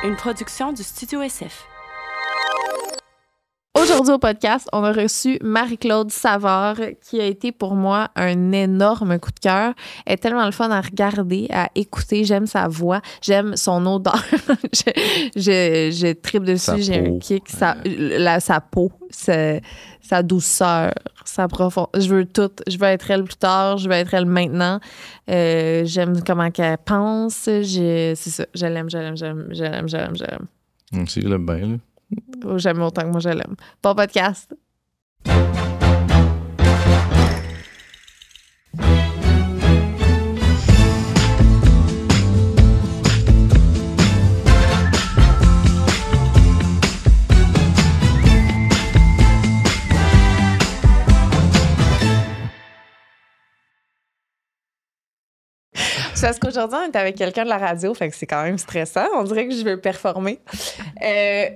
Une production du Studio SF. Aujourd'hui au podcast, on a reçu Marie-Claude Savard qui a été pour moi un énorme coup de cœur. Elle est tellement le fun à regarder, à écouter. J'aime sa voix, j'aime son odeur. je tripe dessus, j'ai un kick. Sa peau, sa douceur, sa profondeur. Je veux tout. Je veux être elle plus tard, je veux être elle maintenant. J'aime comment qu'elle pense. C'est ça. Je l'aime. Si, je l'aime bien, là. J'aime autant que moi je l'aime. Bon podcast. C'est parce qu'aujourd'hui, on est avec quelqu'un de la radio, fait que c'est quand même stressant. On dirait que je veux performer.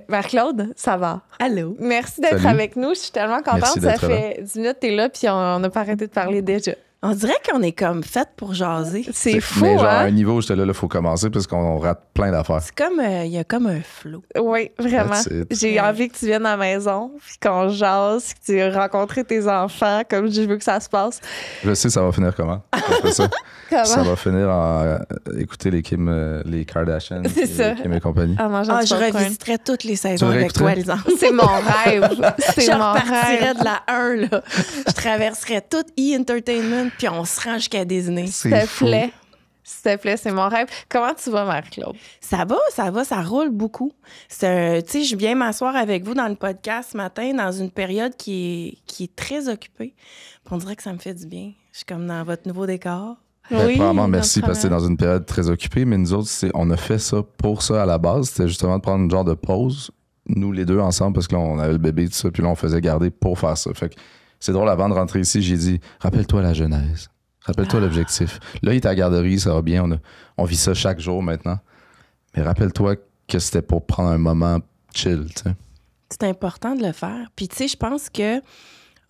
Marie-Claude, ça va? Allô. Merci d'être avec nous. Je suis tellement contente. Ça fait 10 minutes que t'es là, puis on n'a pas arrêté de parler déjà. On dirait qu'on est comme fait pour jaser. C'est fou, mais genre, à hein? un niveau, j'étais là, il faut commencer parce qu'on rate plein d'affaires. C'est comme, il y a comme un flow. Oui, vraiment. J'ai envie que tu viennes à la maison, puis qu'on jase, que tu aies rencontré tes enfants, comme je veux que ça se passe. Je sais, ça va finir comment? Ça. Comment? Ça va finir en écouter les Kardashians, les Kim et compagnie. Je revisiterais toutes les saisons avec toi, Lisanne. C'est mon rêve. C'est je mon repartirais rêve. de la 1, là. Je traverserais tout E-Entertainment, puis on se rend jusqu'à Disney. S'il te plaît, c'est mon rêve. Comment tu vas, Marie-Claude? Ça va, ça roule beaucoup. Tu sais, je viens m'asseoir avec vous dans le podcast ce matin, dans une période qui est très occupée. Puis on dirait que ça me fait du bien. Je suis comme dans votre nouveau décor. Oui, probablement, merci, parce que c'est dans une période très occupée, mais nous autres, on a fait ça pour ça à la base. C'était justement de prendre une genre de pause, nous les deux ensemble, parce que là, on avait le bébé, tout ça, puis là, on faisait garder pour faire ça. Fait que c'est drôle, avant de rentrer ici, j'ai dit, rappelle-toi la genèse. Rappelle-toi l'objectif. Là, il est à la garderie, ça va bien, on vit ça chaque jour maintenant. Mais rappelle-toi que c'était pour prendre un moment chill, tu sais. C'est important de le faire. Puis, tu sais, je pense que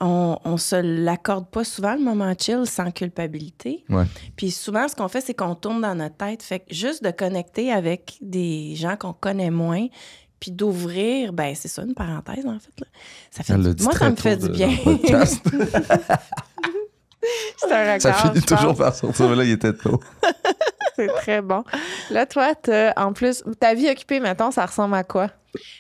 on se l'accorde pas souvent, le moment chill, sans culpabilité. Ouais. Puis souvent, ce qu'on fait, c'est qu'on tourne dans notre tête. Fait que juste de connecter avec des gens qu'on connaît moins, puis d'ouvrir, ben c'est ça, une parenthèse, en fait. Là. Ça fait moi, ça me fait du bien. C'est un record, ça finit toujours par sortir, mais là, il était tôt. C'est très bon. Là, toi, en plus, ta vie occupée, mettons, ça ressemble à quoi?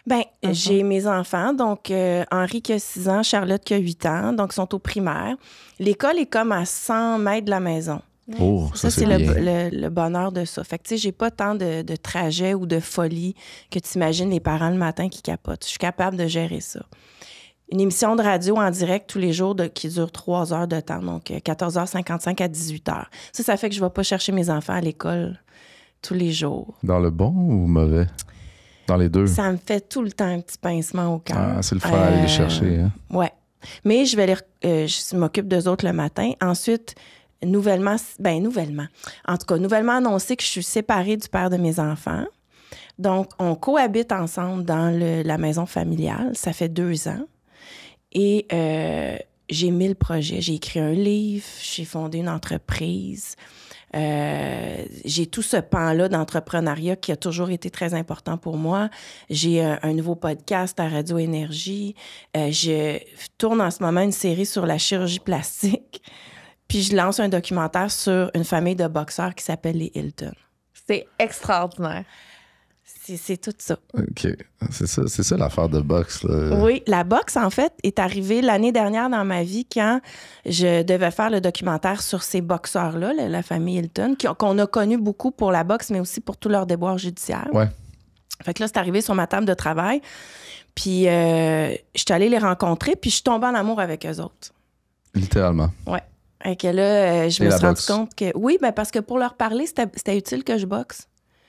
Ben, j'ai mes enfants, donc Henri qui a 6 ans, Charlotte qui a 8 ans, donc ils sont au primaire. L'école est comme à 100 mètres de la maison. Oh, ça c'est le bonheur de ça. Fait que, tu sais, j'ai pas tant de trajets ou de folie que tu imagines les parents le matin qui capotent. Je suis capable de gérer ça. Une émission de radio en direct tous les jours qui dure 3 heures de temps, donc 14h55 à 18h. Ça fait que je vais pas chercher mes enfants à l'école tous les jours. Dans le bon ou mauvais? Dans les deux? Ça me fait tout le temps un petit pincement au cœur. Ah, c'est le fun d'aller les chercher. Hein? Ouais. Mais je m'occupe d'eux autres le matin. Ensuite, nouvellement annoncé que je suis séparée du père de mes enfants. Donc, on cohabite ensemble dans la maison familiale. Ça fait 2 ans. Et j'ai 1000 projets. J'ai écrit un livre, j'ai fondé une entreprise. J'ai tout ce pan-là d'entrepreneuriat qui a toujours été très important pour moi. J'ai un nouveau podcast à Radio Énergie. Je tourne en ce moment une série sur la chirurgie plastique. Puis je lance un documentaire sur une famille de boxeurs qui s'appelle les Hilton. C'est extraordinaire. C'est tout ça. OK. C'est ça l'affaire de boxe, là. Oui, la boxe, en fait, est arrivée l'année dernière dans ma vie quand je devais faire le documentaire sur ces boxeurs-là, la famille Hilton, qu'on a connu beaucoup pour la boxe, mais aussi pour tous leurs déboires judiciaires. Ouais. Fait que là, c'est arrivé sur ma table de travail. Puis, je suis allée les rencontrer, puis je suis tombée en amour avec eux autres. Littéralement. Ouais. Et que là, je me suis rendu compte que... Oui, ben parce que pour leur parler, c'était utile que je boxe.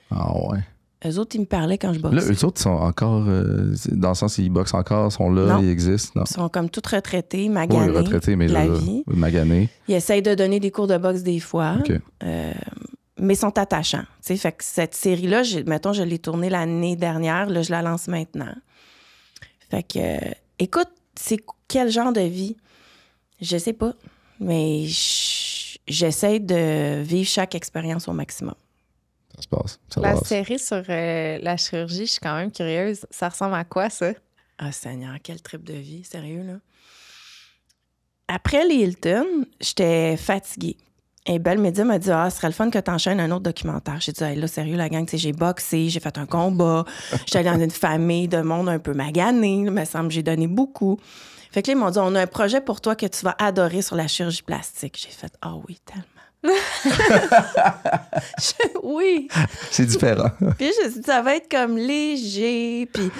Ah ouais. Eux autres, ils me parlaient quand je boxe. Là, eux autres sont encore... dans le sens, ils boxent encore, sont là, ils existent. Non. Ils sont comme tous retraités, maganés. Oui, retraités, mais la là, vie. maganés. Ils essayent de donner des cours de boxe des fois. OK. Mais sont attachants. T'sais, fait que cette série-là, mettons, je l'ai tournée l'année dernière. Là, je la lance maintenant. Fait que... écoute, c'est quel genre de vie? Je sais pas. Mais j'essaie de vivre chaque expérience au maximum. Ça se passe. Ça La passe. série sur la chirurgie, je suis quand même curieuse. Ça ressemble à quoi, ça? Ah, Seigneur, quel trip de vie, sérieux, là. Après les Hilton, j'étais fatiguée. Et Belle Média m'a dit, ce serait le fun que tu enchaînes un autre documentaire. J'ai dit, hey, là, sérieux, la gang, j'ai boxé, j'ai fait un combat, j'étais allée dans une famille de monde un peu magané, il me semble que j'ai donné beaucoup. Fait que là, ils m'ont dit, on a un projet pour toi que tu vas adorer sur la chirurgie plastique. J'ai fait, oui, tellement. Oui. C'est différent. Puis je me suis dit, ça va être comme léger, puis...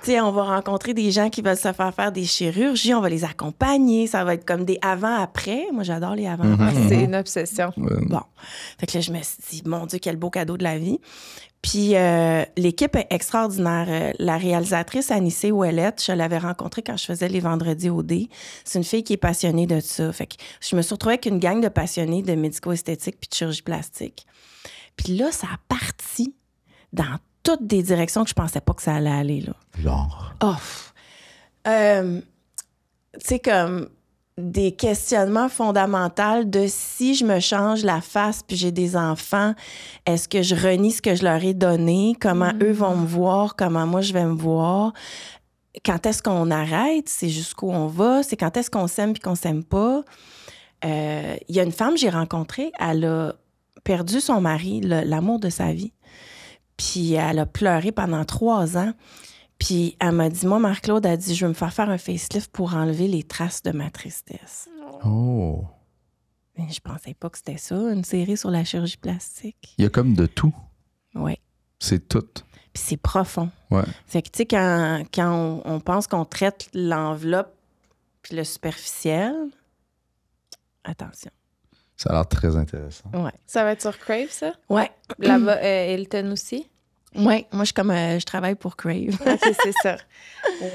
Tu sais, on va rencontrer des gens qui veulent se faire des chirurgies, on va les accompagner, ça va être comme des avant-après. Moi, j'adore les avant-après. C'est une obsession. Bon. Fait que là, je me suis dit, mon Dieu, quel beau cadeau de la vie. Puis l'équipe est extraordinaire. La réalisatrice Anissé Ouellette, je l'avais rencontrée quand je faisais les vendredis au D. C'est une fille qui est passionnée de ça. Fait que je me suis retrouvée avec une gang de passionnés de médico-esthétique puis de chirurgie plastique. Puis là, ça a parti dans toutes des directions que je pensais pas que ça allait aller, là. Genre. Tu sais, comme des questionnements fondamentaux de si je me change la face puis j'ai des enfants, est-ce que je renie ce que je leur ai donné? Comment eux vont me voir? Comment moi je vais me voir? Quand est-ce qu'on arrête? C'est jusqu'où on va? C'est quand est-ce qu'on s'aime puis qu'on s'aime pas? Il y a une femme que j'ai rencontrée, elle a perdu son mari, l'amour de sa vie. Puis elle a pleuré pendant 3 ans. Puis elle m'a dit, moi, Marc-Claude a dit, je veux me faire un facelift pour enlever les traces de ma tristesse. Oh. Mais je pensais pas que c'était ça, une série sur la chirurgie plastique. Il y a comme de tout. Oui. C'est tout. Puis c'est profond. Ouais. Fait que, tu sais, quand on pense qu'on traite l'enveloppe puis le superficiel, attention. Ça a l'air très intéressant. Ouais. Ça va être sur Crave, ça? Ouais. Là-bas, Hilton aussi? Ouais. Moi, je travaille pour Crave. OK, c'est ça.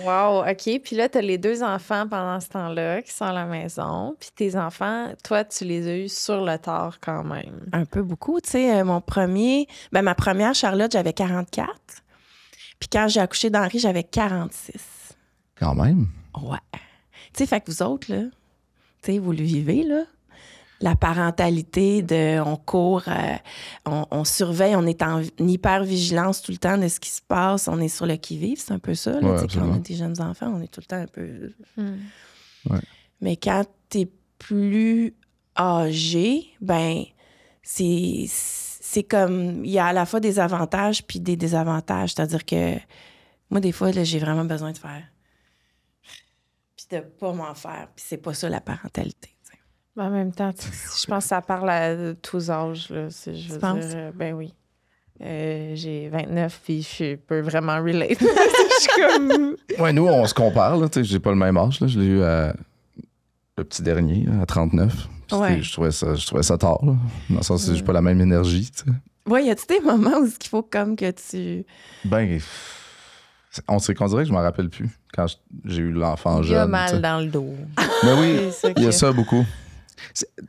Wow, OK. Puis là, tu as les 2 enfants pendant ce temps-là qui sont à la maison. Puis tes enfants, toi, tu les as eus sur le tard quand même. Un peu beaucoup, tu sais. Ma première, Charlotte, j'avais 44. Puis quand j'ai accouché d'Henri, j'avais 46. Quand même. Ouais. Tu sais, fait que vous autres, là, tu sais, vous le vivez, là. La parentalité on court, on surveille, on est en hyper-vigilance tout le temps de ce qui se passe, on est sur le qui-vive, c'est un peu ça. Là, Ouais, quand on a des jeunes enfants, on est tout le temps un peu... Ouais. Mais quand t'es plus âgé, ben c'est comme... Il y a à la fois des avantages puis des désavantages. C'est-à-dire que moi, des fois, là, j'ai vraiment besoin de faire. Puis de pas m'en faire. Puis c'est pas ça, la parentalité. Mais en même temps, je pense que ça parle à tous âges. Là, je veux dire, ben oui. J'ai 29 puis je peux vraiment relate. Je suis comme... Ouais, nous, on se compare. Là, j'ai pas le même âge. Là. Je l'ai eu le petit dernier, à 39. Ouais. Je trouvais ça tard. Là. Dans le sens que j'ai pas la même énergie. T'sais. Ouais, y a-tu des moments où il faut comme que tu... Ben, on dirait que je m'en rappelle plus quand j'ai eu l'enfant jeune. Il y a mal t'sais. dans le dos. Mais oui, C'est ça il y a que- ça beaucoup.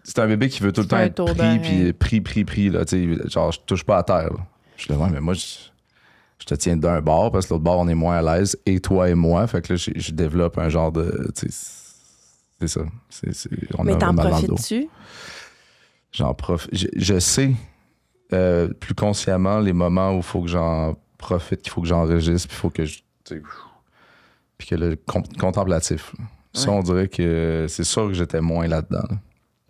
C'est un bébé qui veut tout le temps un être tour pris, d'oreille. puis pris. Là, genre, je touche pas à terre. Là. Je suis là, ouais, mais moi, je te tiens d'un bord parce que l'autre bord, on est moins à l'aise, et toi et moi. Fait que là, je développe un genre de. C'est ça. On Mais a t'en mal dans le dos. profites-tu? J'en profite. Je sais plus consciemment les moments où il faut que j'en profite, qu'il faut que j'enregistre, puis il faut que je. Puis que le contemplatif. Là. Ça, on dirait que c'est sûr que j'étais moins là-dedans. Là.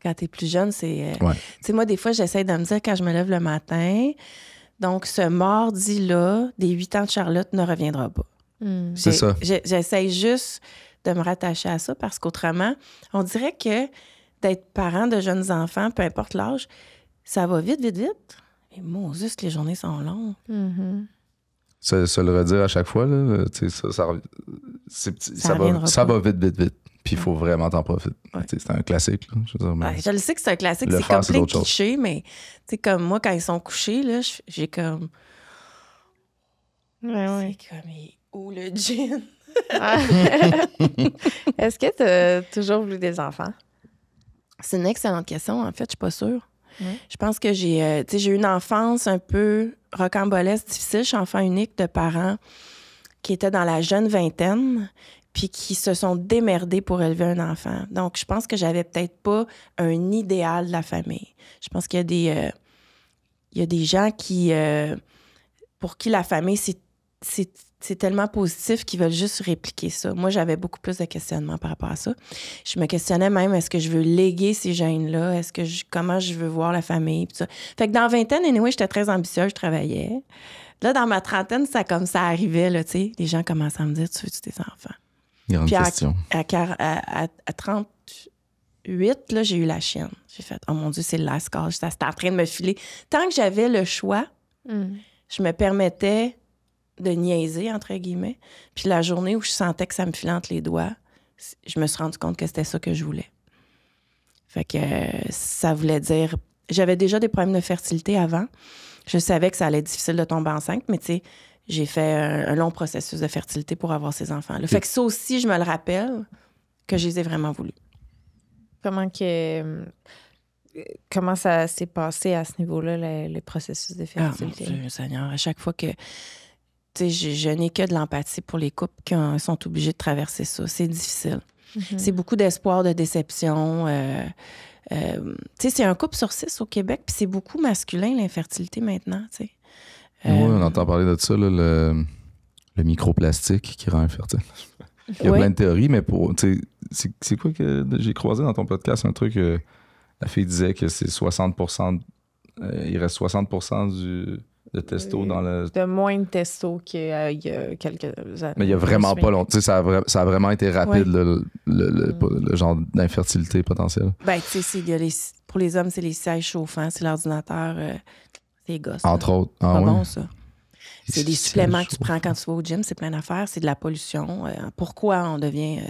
Quand t'es plus jeune, c'est... Ouais. Tu sais, moi, des fois, j'essaie de me dire quand je me lève le matin, donc ce mardi-là, des 8 ans de Charlotte ne reviendra pas. C'est ça. J'essaie juste de me rattacher à ça parce qu'autrement, on dirait que d'être parent de jeunes enfants, peu importe l'âge, ça va vite, vite, vite. Mais mon Dieu, que les journées sont longues. Se le redire à chaque fois, là, ça va vite, vite, vite. Puis il faut vraiment t'en profiter. Ouais. C'est un classique. Là, je veux dire, mais Ouais, je le sais que c'est un classique, Le c'est faire, comme c'est plein de d'autres choses. clichés, mais tu sais, comme moi, quand ils sont couchés, là, j'ai comme... Ouais, ouais. C'est comme, où le gin? Est-ce que tu as toujours voulu des enfants? C'est une excellente question. En fait, je suis pas sûre. Ouais. Je pense que j'ai eu une enfance un peu rocambolesque, difficile. Je suis enfant unique de parents qui étaient dans la jeune vingtaine puis qui se sont démerdés pour élever un enfant. Donc, je pense que j'avais peut-être pas un idéal de la famille. Je pense qu'il y a y a des gens qui, pour qui la famille, c'est tellement positif qu'ils veulent juste répliquer ça. Moi, j'avais beaucoup plus de questionnements par rapport à ça. Je me questionnais même, est-ce que je veux léguer ces gènes-là? Comment je veux voir la famille? Puis ça. Fait que dans la vingtaine, anyway, j'étais très ambitieuse, je travaillais. Là, dans ma trentaine, ça arrivait, là, tu sais. Les gens commençaient à me dire, tu veux-tu des enfants? Grande Puis question. à 38, là, j'ai eu la chienne. J'ai fait, oh mon Dieu, c'est le last call. C'était en train de me filer. Tant que j'avais le choix, je me permettais de niaiser, entre guillemets. Puis la journée où je sentais que ça me filait entre les doigts, je me suis rendu compte que c'était ça que je voulais. Fait que ça voulait dire... J'avais déjà des problèmes de fertilité avant. Je savais que ça allait être difficile de tomber enceinte, mais tu sais, j'ai fait un long processus de fertilité pour avoir ces enfants-là. Fait que ça aussi, je me le rappelle, que je les ai vraiment voulu. Comment ça s'est passé à ce niveau-là, le processus de fertilité? Ah, mon Dieu, Seigneur, à chaque fois que... Tu sais, je n'ai que de l'empathie pour les couples qui sont obligés de traverser ça. C'est difficile. C'est beaucoup d'espoir, de déception. Tu sais, c'est un couple sur 6 au Québec, puis c'est beaucoup masculin, l'infertilité, maintenant, tu sais. Oui, on entend parler de ça, là, le microplastique qui rend infertile. Il y a plein de théories, mais c'est quoi que j'ai croisé dans ton podcast? Un truc, la fille disait que c'est 60%, il reste 60% de testo dans le... De moins de testo qu'il y a quelques années. Mais il y a vraiment pas longtemps. Ça a vraiment été rapide, le genre d'infertilité potentielle. Ben, tu sais, pour les hommes, c'est les sièges chauffants, c'est l'ordinateur, c'est les gosses. Entre autres. Ah, pas bon, ça. C'est des suppléments que tu prends quand tu vas au gym, c'est plein d'affaires, c'est de la pollution. Pourquoi on devient...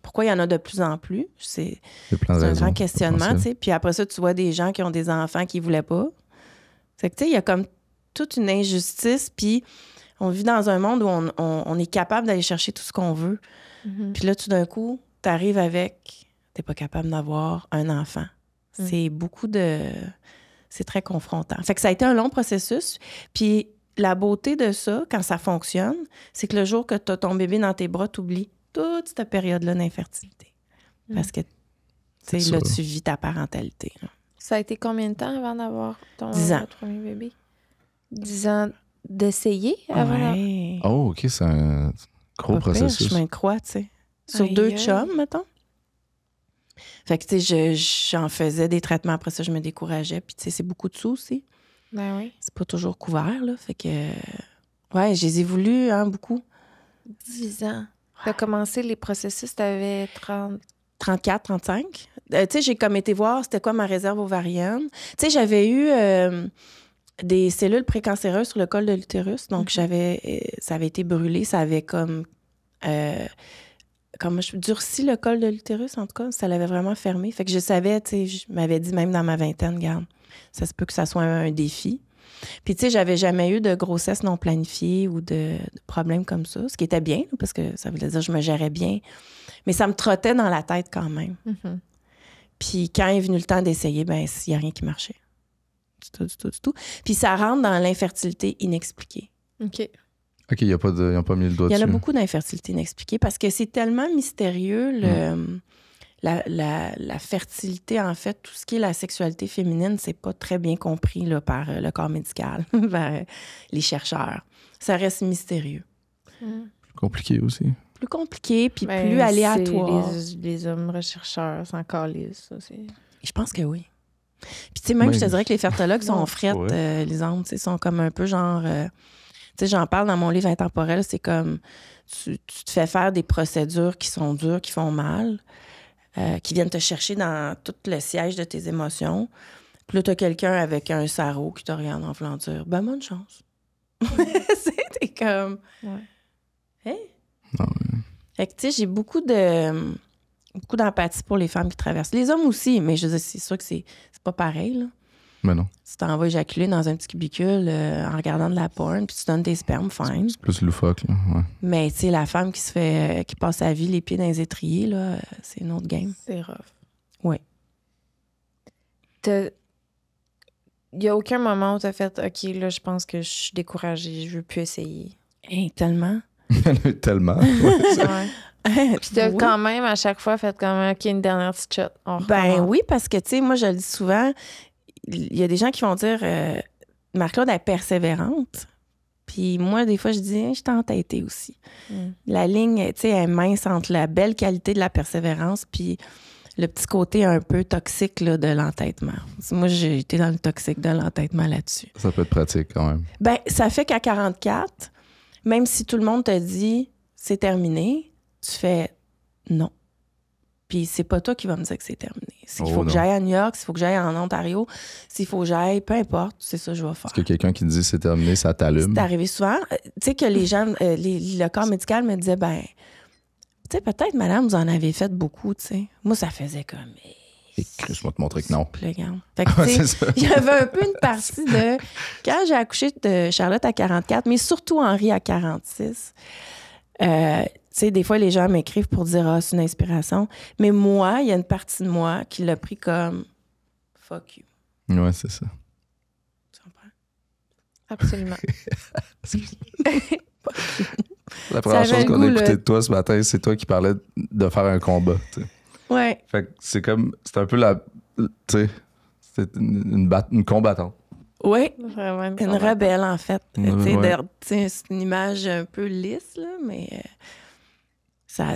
pourquoi il y en a de plus en plus? C'est un grand questionnement, tu sais. Puis après ça, tu vois des gens qui ont des enfants qui ne voulaient pas. Fait que, tu sais, il y a comme toute une injustice, puis on vit dans un monde où on est capable d'aller chercher tout ce qu'on veut. Puis là, tout d'un coup, tu arrives avec... T'es pas capable d'avoir un enfant. C'est beaucoup de... C'est très confrontant. Fait que ça a été un long processus, puis... La beauté de ça, quand ça fonctionne, c'est que le jour que tu as ton bébé dans tes bras, tu oublies toute cette période-là d'infertilité. Parce que, tu sais, là, tu vis ta parentalité. Là. Ça a été combien de temps avant d'avoir ton 10 ans. premier bébé? 10 ans d'essayer avant? Ouais. Oh, OK, c'est un gros processus. Pire, chemin de croix, tu sais. Sur 2 chums, mettons. Fait que, tu sais, j'en faisais des traitements. Après ça, je me décourageais. Puis, tu sais, c'est beaucoup de sous aussi. Ben oui. C'est pas toujours couvert, là. Fait que... Ouais, je les ai voulu, hein, beaucoup. 10 ans. Tu as commencé les processus, tu avais 34, 35. Tu sais, j'ai comme été voir c'était quoi ma réserve ovarienne. Tu sais, j'avais eu des cellules précancéreuses sur le col de l'utérus. Donc, ça avait été brûlé. Ça avait comme durci le col de l'utérus, en tout cas. Ça l'avait vraiment fermé. Fait que je savais, tu sais, je m'avais dit même dans ma vingtaine, regarde, ça se peut que ça soit un défi. Puis, tu sais, j'avais jamais eu de grossesse non planifiée ou de problèmes comme ça, ce qui était bien, parce que ça voulait dire que je me gérais bien. Mais ça me trottait dans la tête quand même. Puis, quand est venu le temps d'essayer, ben il n'y a rien qui marchait. Du tout. Puis, ça rentre dans l'infertilité inexpliquée. OK. OK, ils n'ont pas mis le doigt dessus. Il y en a beaucoup d'infertilité inexpliquée parce que c'est tellement mystérieux, la fertilité, en fait, tout ce qui est la sexualité féminine, c'est pas très bien compris là, par le corps médical, par les chercheurs. Ça reste mystérieux. Plus compliqué aussi. Plus compliqué, puis plus aléatoire. Les hommes rechercheurs, c'est encore lisse, ça. Je pense que oui. Puis tu sais, même, je te dirais que les fertologues sont frettes, les hommes, tu sais, sont comme un peu genre... tu sais, j'en parle dans mon livre Intemporel, c'est comme... Tu te fais faire des procédures qui sont dures, qui font mal, qui viennent te chercher dans tout le siège de tes émotions. Puis là, t'as quelqu'un avec un sarrau qui te regarde en voulant dire « Ben, bonne chance. » T'es comme... Ouais. Hein? Non, mais... Fait que, tu sais, j'ai beaucoup d'empathie pour les femmes qui traversent. Les hommes aussi, mais je veux dire, c'est sûr que c'est pas pareil, là. Mais non. Si t'en vas éjaculer dans un petit cubicule en regardant de la porn, puis tu donnes tes spermes, fine. C'est plus loufoque, là. Ouais. Mais, tu sais, la femme qui passe sa vie les pieds dans les étriers, là, c'est une autre game. C'est rough. Oui. Il n'y a aucun moment où tu as fait « OK, là, je pense que je suis découragée, je veux plus essayer. Hey, tellement. Tellement. Ouais. Puis tu as quand même, à chaque fois, fait comme « OK, une dernière petite shot. » Ben oui, parce que, tu sais, moi, je le dis souvent, il y a des gens qui vont dire Marie-Claude est persévérante. Puis moi, des fois, je dis, je suis entêtée aussi. La ligne, tu sais, elle est mince entre la belle qualité de la persévérance puis le petit côté un peu toxique là, de l'entêtement. Moi, j'ai été dans le toxique de l'entêtement là-dessus. Ça peut être pratique quand même. Ben, ça fait qu'à 44, même si tout le monde te dit c'est terminé, tu fais non. Puis c'est pas toi qui vas me dire que c'est terminé. S'il faut que j'aille à New York, s'il faut que j'aille en Ontario, s'il faut que j'aille, peu importe, c'est ça que je vais faire. Est-ce que quelqu'un qui te dit c'est terminé, ça t'allume? C'est arrivé souvent. Tu sais que les gens, le corps médical me disait, ben, tu sais, peut-être, madame, vous en avez fait beaucoup, tu sais. Moi, ça faisait comme... Et je vais te montrer que non. Fait que, tu sais, il y avait un peu une partie de... Quand j'ai accouché de Charlotte à 44, mais surtout Henri à 46, tu sais, des fois, les gens m'écrivent pour dire « Ah, c'est une inspiration ». Mais moi, il y a une partie de moi qui l'a pris comme « Fuck you ». Ouais, c'est ça. Tu comprends? Absolument. La première Ça avait chose qu'on le a goût, écouté là. de toi ce matin, c'est toi qui parlais de faire un combat. Tu sais. Ouais. Fait que c'est comme... C'est un peu la... Tu sais, c'est une combattante. Oui. Vraiment Une rebelle, en fait. Ouais. Tu sais, c'est une image un peu lisse, là, mais ça...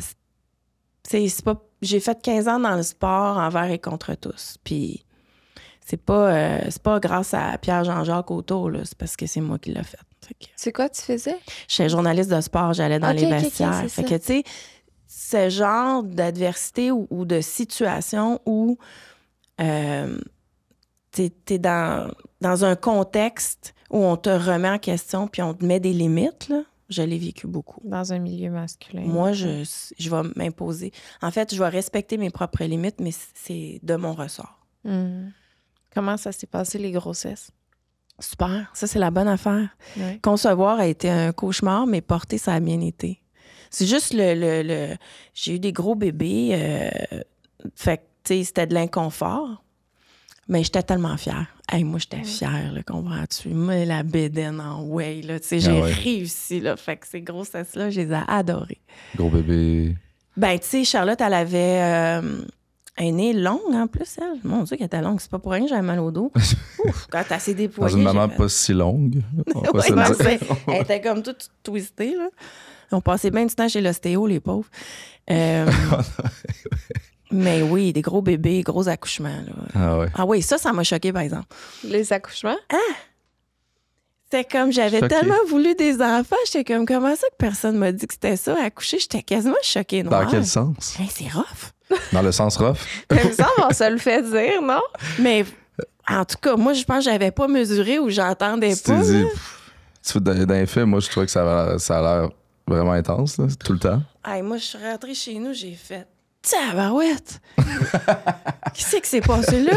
C'est pas... J'ai fait 15 ans dans le sport envers et contre tous. Puis c'est pas grâce à Pierre-Jean-Jacques autour, là. C'est parce que c'est moi qui l'ai fait. C'est quoi tu faisais? J'étais journaliste de sport, j'allais dans Ok, les ok, vestiaires. c'est Fait ça. que, tu sais, ce genre d'adversité ou de situation où t'es dans un contexte où on te remet en question puis on te met des limites, là, je l'ai vécu beaucoup. Dans un milieu masculin. Moi, je vais m'imposer. En fait, je vais respecter mes propres limites, mais c'est de mon ressort. Comment ça s'est passé, les grossesses? Super. Ça, c'est la bonne affaire. Ouais. Concevoir a été un cauchemar, mais porter, ça a bien été. C'est juste le j'ai eu des gros bébés. Fait que, tu sais, c'était de l'inconfort. Mais j'étais tellement fière. Hey, moi, j'étais fière, là, comprends-tu? Moi, la bédaine en way, là, tu sais, j'ai réussi, là. Fait que ces grossesses-là, je les ai adorées. Gros bébé. Ben, tu sais, Charlotte, elle avait un nez long, en plus, elle. Mon Dieu, qu'elle était longue. C'est pas pour rien que j'avais mal au dos. Ouf, quand elle s'est Dans déployée... une maman j'ai fait- pas si longue. On va Oui, se le ben, dire. elle était comme toute twistée, là. On passait bien du temps chez l'ostéo, les pauvres. Mais oui, des gros bébés, gros accouchements, là. Ah ouais. Ah oui, ça m'a choqué, par exemple. Les accouchements? C'était comme, j'avais Choquée. tellement voulu des enfants, j'étais comme, comment ça que personne m'a dit que c'était ça, accoucher? J'étais quasiment choquée, noire. Dans quel sens? Hey, c'est rough. Dans le sens rough? Comme ça, on se le fait dire, non? Mais en tout cas, moi, je pense que j'avais pas mesuré ou j'entendais Tu t'es pas. dit... là. Dans les faits, moi, je trouvais que ça a l'air vraiment intense, là, tout le temps. Hey, moi, je suis rentrée chez nous, j'ai fait tabarouette! Qu'est-ce que c'est passé là?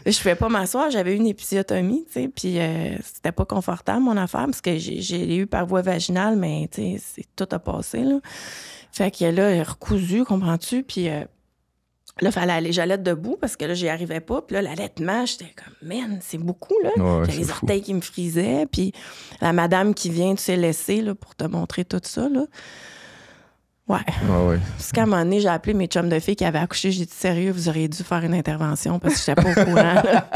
Je pouvais pas m'asseoir, j'avais une épisiotomie, tu sais, puis c'était pas confortable, mon affaire, parce que j'ai eu par voie vaginale, mais tu sais, tout a passé, là. Fait que là, recousu, comprends-tu? Puis là, fallait aller, j'allais debout, parce que là, j'y arrivais pas. Puis là, l'allaitement, j'étais comme, man, c'est beaucoup, là. Ouais, J'avais les c'est fou. orteils qui me frisaient, puis la madame qui vient, tu sais, laisser, là, pour te montrer tout ça, là. Ouais. Ouais. Parce qu'à un moment donné, j'ai appelé mes chums de filles qui avaient accouché. J'ai dit, sérieux, vous auriez dû faire une intervention parce que j'étais pas au courant. Là.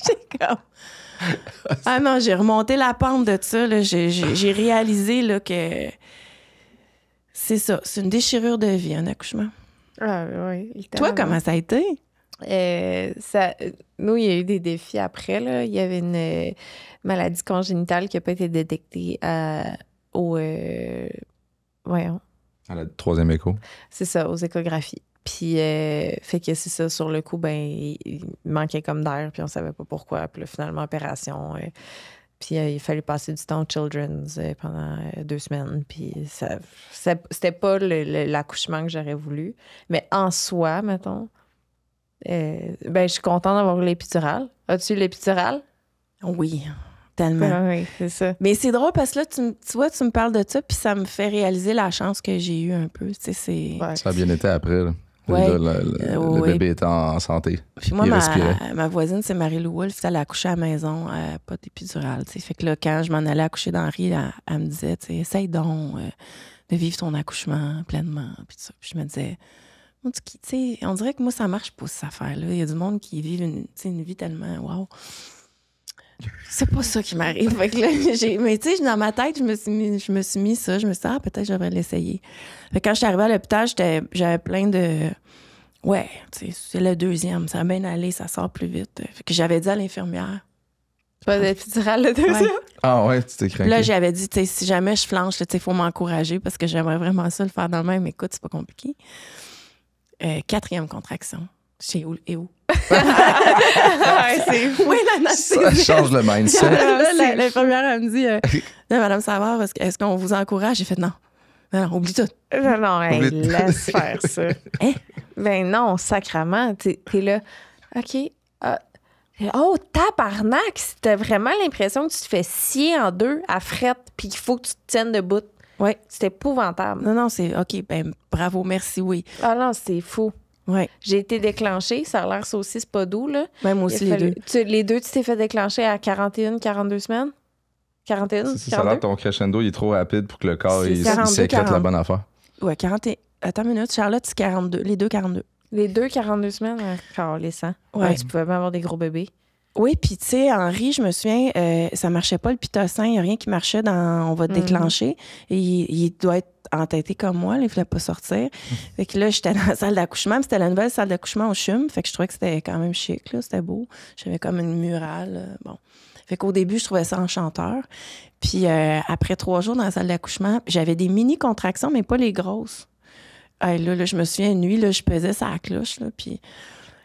J'ai comme... Ah non, j'ai remonté la pente de ça. Là. J'ai réalisé là, que c'est ça. C'est une déchirure de vie, un accouchement. Ah oui. Toi, comment ça a été? Nous, il y a eu des défis après. Là. Il y avait une maladie congénitale qui n'a pas été détectée voyons. À la troisième écho. C'est ça, aux échographies. Puis, fait que c'est ça, sur le coup, ben, il manquait comme d'air, puis on savait pas pourquoi. Puis là, finalement, opération. Puis il fallait passer du temps au Children's pendant 2 semaines. Puis c'était pas l'accouchement que j'aurais voulu. Mais en soi, mettons, ben, je suis contente d'avoir eu l'épidurale. As-tu eu l'épidurale? Oui, tellement. Oui, c'est ça. Mais c'est drôle parce que là, tu vois, tu me parles de ça, puis ça me fait réaliser la chance que j'ai eue un peu. Tu sais, c'est... Ouais. Ça a bien été après, là. Ouais. Le Oui. bébé est en santé. Puis moi, Il respirait. ma voisine, c'est Marie-Lou Wolfe. Elle a accouché à la maison, pas d'épidurale. Tu sais. Fait que là, quand je m'en allais accoucher d'Henri, elle me disait, tu sais, essaye donc de vivre ton accouchement pleinement. Puis tout ça. Puis je me disais, tu sais, on dirait que moi, ça marche pas, cette affaire-là. Il y a du monde qui vit une vie tellement, wow. C'est pas ça qui m'arrive. Fait que là, mais tu sais, dans ma tête, je me suis mis ça. Je me suis dit, peut-être je devrais l'essayer. Fait que quand je suis arrivée à l'hôpital, j'avais plein de... Ouais, tu sais, c'est le deuxième. Ça a bien allé, ça sort plus vite. Fait que j'avais dit à l'infirmière. Pas d'épidurale le deuxième? Ouais. Ah ouais, tu t'es craqué. Là, j'avais dit, tu sais, si jamais je flanche, il faut m'encourager parce que j'aimerais vraiment ça le faire dans le même. Écoute, c'est pas compliqué. 4e contraction. Chez où et où? C'est Oui, Ça change le mindset. L'infirmière, elle me dit, là, Madame Savard, est-ce qu'on vous encourage? J'ai fait non. Non, oublie tout. Non, hey, Oublie- laisse faire ça. Hein? Ben non, sacrement. T'es là, OK. Oh, tabarnak! T'as vraiment l'impression que tu te fais scier en deux à frette puis qu'il faut que tu te tiennes debout. Oui. C'est épouvantable. Non, c'est OK, ben bravo, merci, oui. Ah non, c'est fou. Oui, J'ai été déclenchée. Ça a l'air saucisse pas doux, là. même aussi les deux. Les deux, tu t'es fait déclencher à 41, 42 semaines? 41? Ça a l'air que ton crescendo il est trop rapide pour que le corps C'est il 42, sécrète la 40. bonne affaire. Ouais, 40 et... Attends une minute, Charlotte, c'est 42. Les deux, 42. Les deux, 42 semaines? Les sangs. Ouais. Tu pouvais même avoir des gros bébés. Oui, puis tu sais, Henri, je me souviens, ça marchait pas le pitocin, il n'y a rien qui marchait dans on va te déclencher. Et il doit être entêté comme moi, là, il ne voulait pas sortir. Fait que là, j'étais dans la salle d'accouchement, puis c'était la nouvelle salle d'accouchement au CHUM, fait que je trouvais que c'était quand même chic, là, c'était beau. J'avais comme une murale, bon. Fait qu'au début, je trouvais ça enchanteur. Puis après 3 jours dans la salle d'accouchement, j'avais des mini-contractions, mais pas les grosses. Là, je me souviens, une nuit, là, je pesais sa cloche, là, puis...